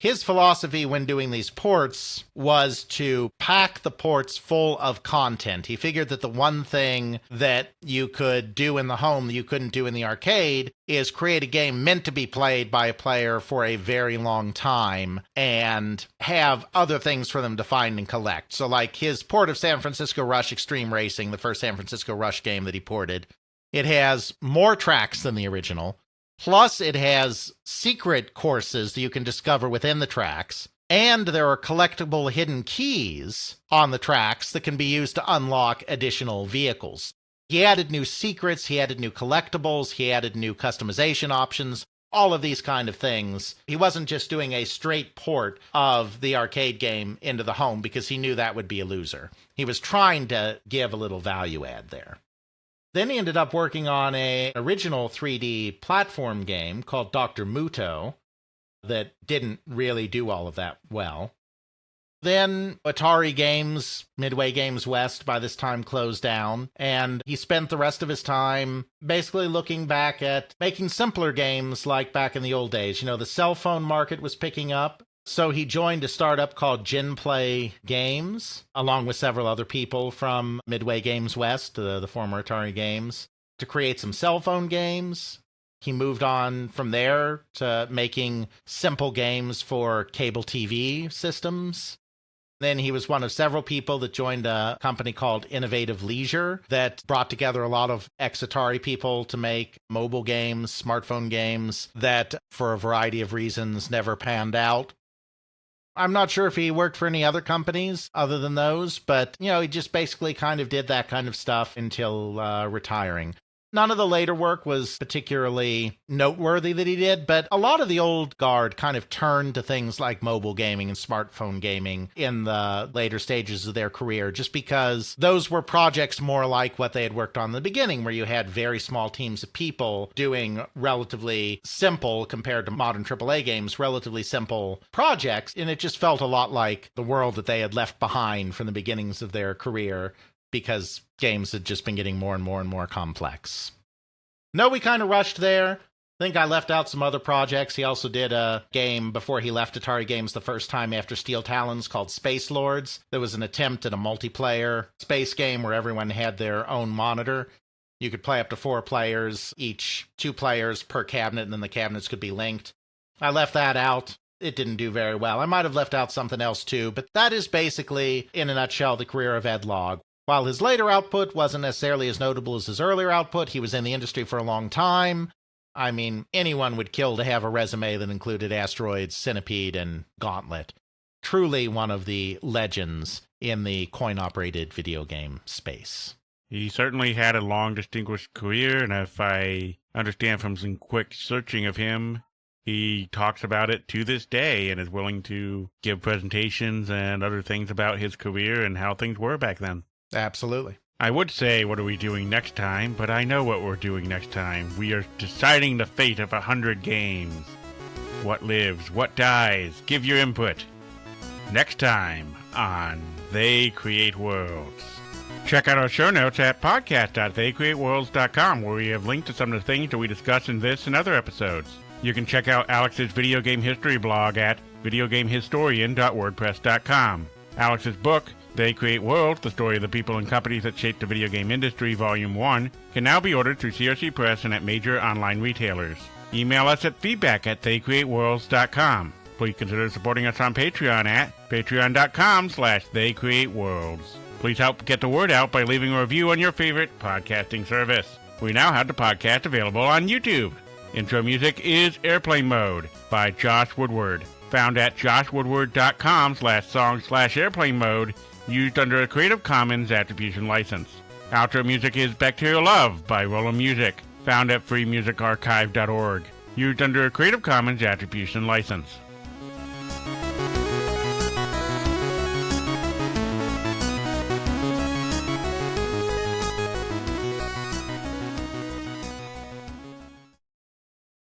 His philosophy when doing these ports was to pack the ports full of content. He figured that the one thing that you could do in the home that you couldn't do in the arcade is create a game meant to be played by a player for a very long time and have other things for them to find and collect. So like his port of San Francisco Rush Extreme Racing, the first San Francisco Rush game that he ported, it has more tracks than the original. Plus, it has secret courses that you can discover within the tracks, and there are collectible hidden keys on the tracks that can be used to unlock additional vehicles. He added new secrets, he added new collectibles, he added new customization options, all of these kind of things. He wasn't just doing a straight port of the arcade game into the home because he knew that would be a loser. He was trying to give a little value add there. Then he ended up working on an original 3D platform game called Dr. Muto that didn't really do all of that well. Then Atari Games, Midway Games West, by this time closed down, and he spent the rest of his time basically looking back at making simpler games like back in the old days. The cell phone market was picking up. So he joined a startup called GenPlay Games, along with several other people from Midway Games West, the former Atari Games, to create some cell phone games. He moved on from there to making simple games for cable TV systems. Then he was one of several people that joined a company called Innovative Leisure that brought together a lot of ex-Atari people to make mobile games, smartphone games that, for a variety of reasons, never panned out. I'm not sure if he worked for any other companies other than those, but, he just basically kind of did that kind of stuff until retiring. None of the later work was particularly noteworthy that he did, but a lot of the old guard kind of turned to things like mobile gaming and smartphone gaming in the later stages of their career, just because those were projects more like what they had worked on in the beginning, where you had very small teams of people doing relatively simple, compared to modern AAA games, relatively simple projects, and it just felt a lot like the world that they had left behind from the beginnings of their career, because games had just been getting more and more and more complex. No, we kind of rushed there. I think I left out some other projects. He also did a game before he left Atari Games the first time after Steel Talons called Space Lords. There was an attempt at a multiplayer space game where everyone had their own monitor. You could play up to 4 players, each 2 players per cabinet, and then the cabinets could be linked. I left that out. It didn't do very well. I might have left out something else too, but that is basically, in a nutshell, the career of Ed Logg. While his later output wasn't necessarily as notable as his earlier output, he was in the industry for a long time. I mean, anyone would kill to have a resume that included Asteroids, Centipede, and Gauntlet. Truly one of the legends in the coin-operated video game space. He certainly had a long, distinguished career, and if I understand from some quick searching of him, he talks about it to this day and is willing to give presentations and other things about his career and how things were back then. Absolutely. I would say, what are we doing next time? But I know what we're doing next time. We are deciding the fate of 100 games. What lives? What dies? Give your input. Next time on They Create Worlds. Check out our show notes at podcast.theycreateworlds.com, where we have linked to some of the things that we discuss in this and other episodes. You can check out Alex's video game history blog at videogamehistorian.wordpress.com. Alex's book, They Create Worlds, the story of the people and companies that shaped the video game industry, Volume 1, can now be ordered through CRC Press and at major online retailers. Email us at feedback@theycreateworlds.com. Please consider supporting us on Patreon at patreon.com/theycreateworlds. Please help get the word out by leaving a review on your favorite podcasting service. We now have the podcast available on YouTube. Intro music is Airplane Mode by Josh Woodward, found at joshwoodward.com/song/airplane mode, used under a Creative Commons Attribution License. Outro music is Bacterial Love by Roland Music, found at freemusicarchive.org, used under a Creative Commons Attribution License.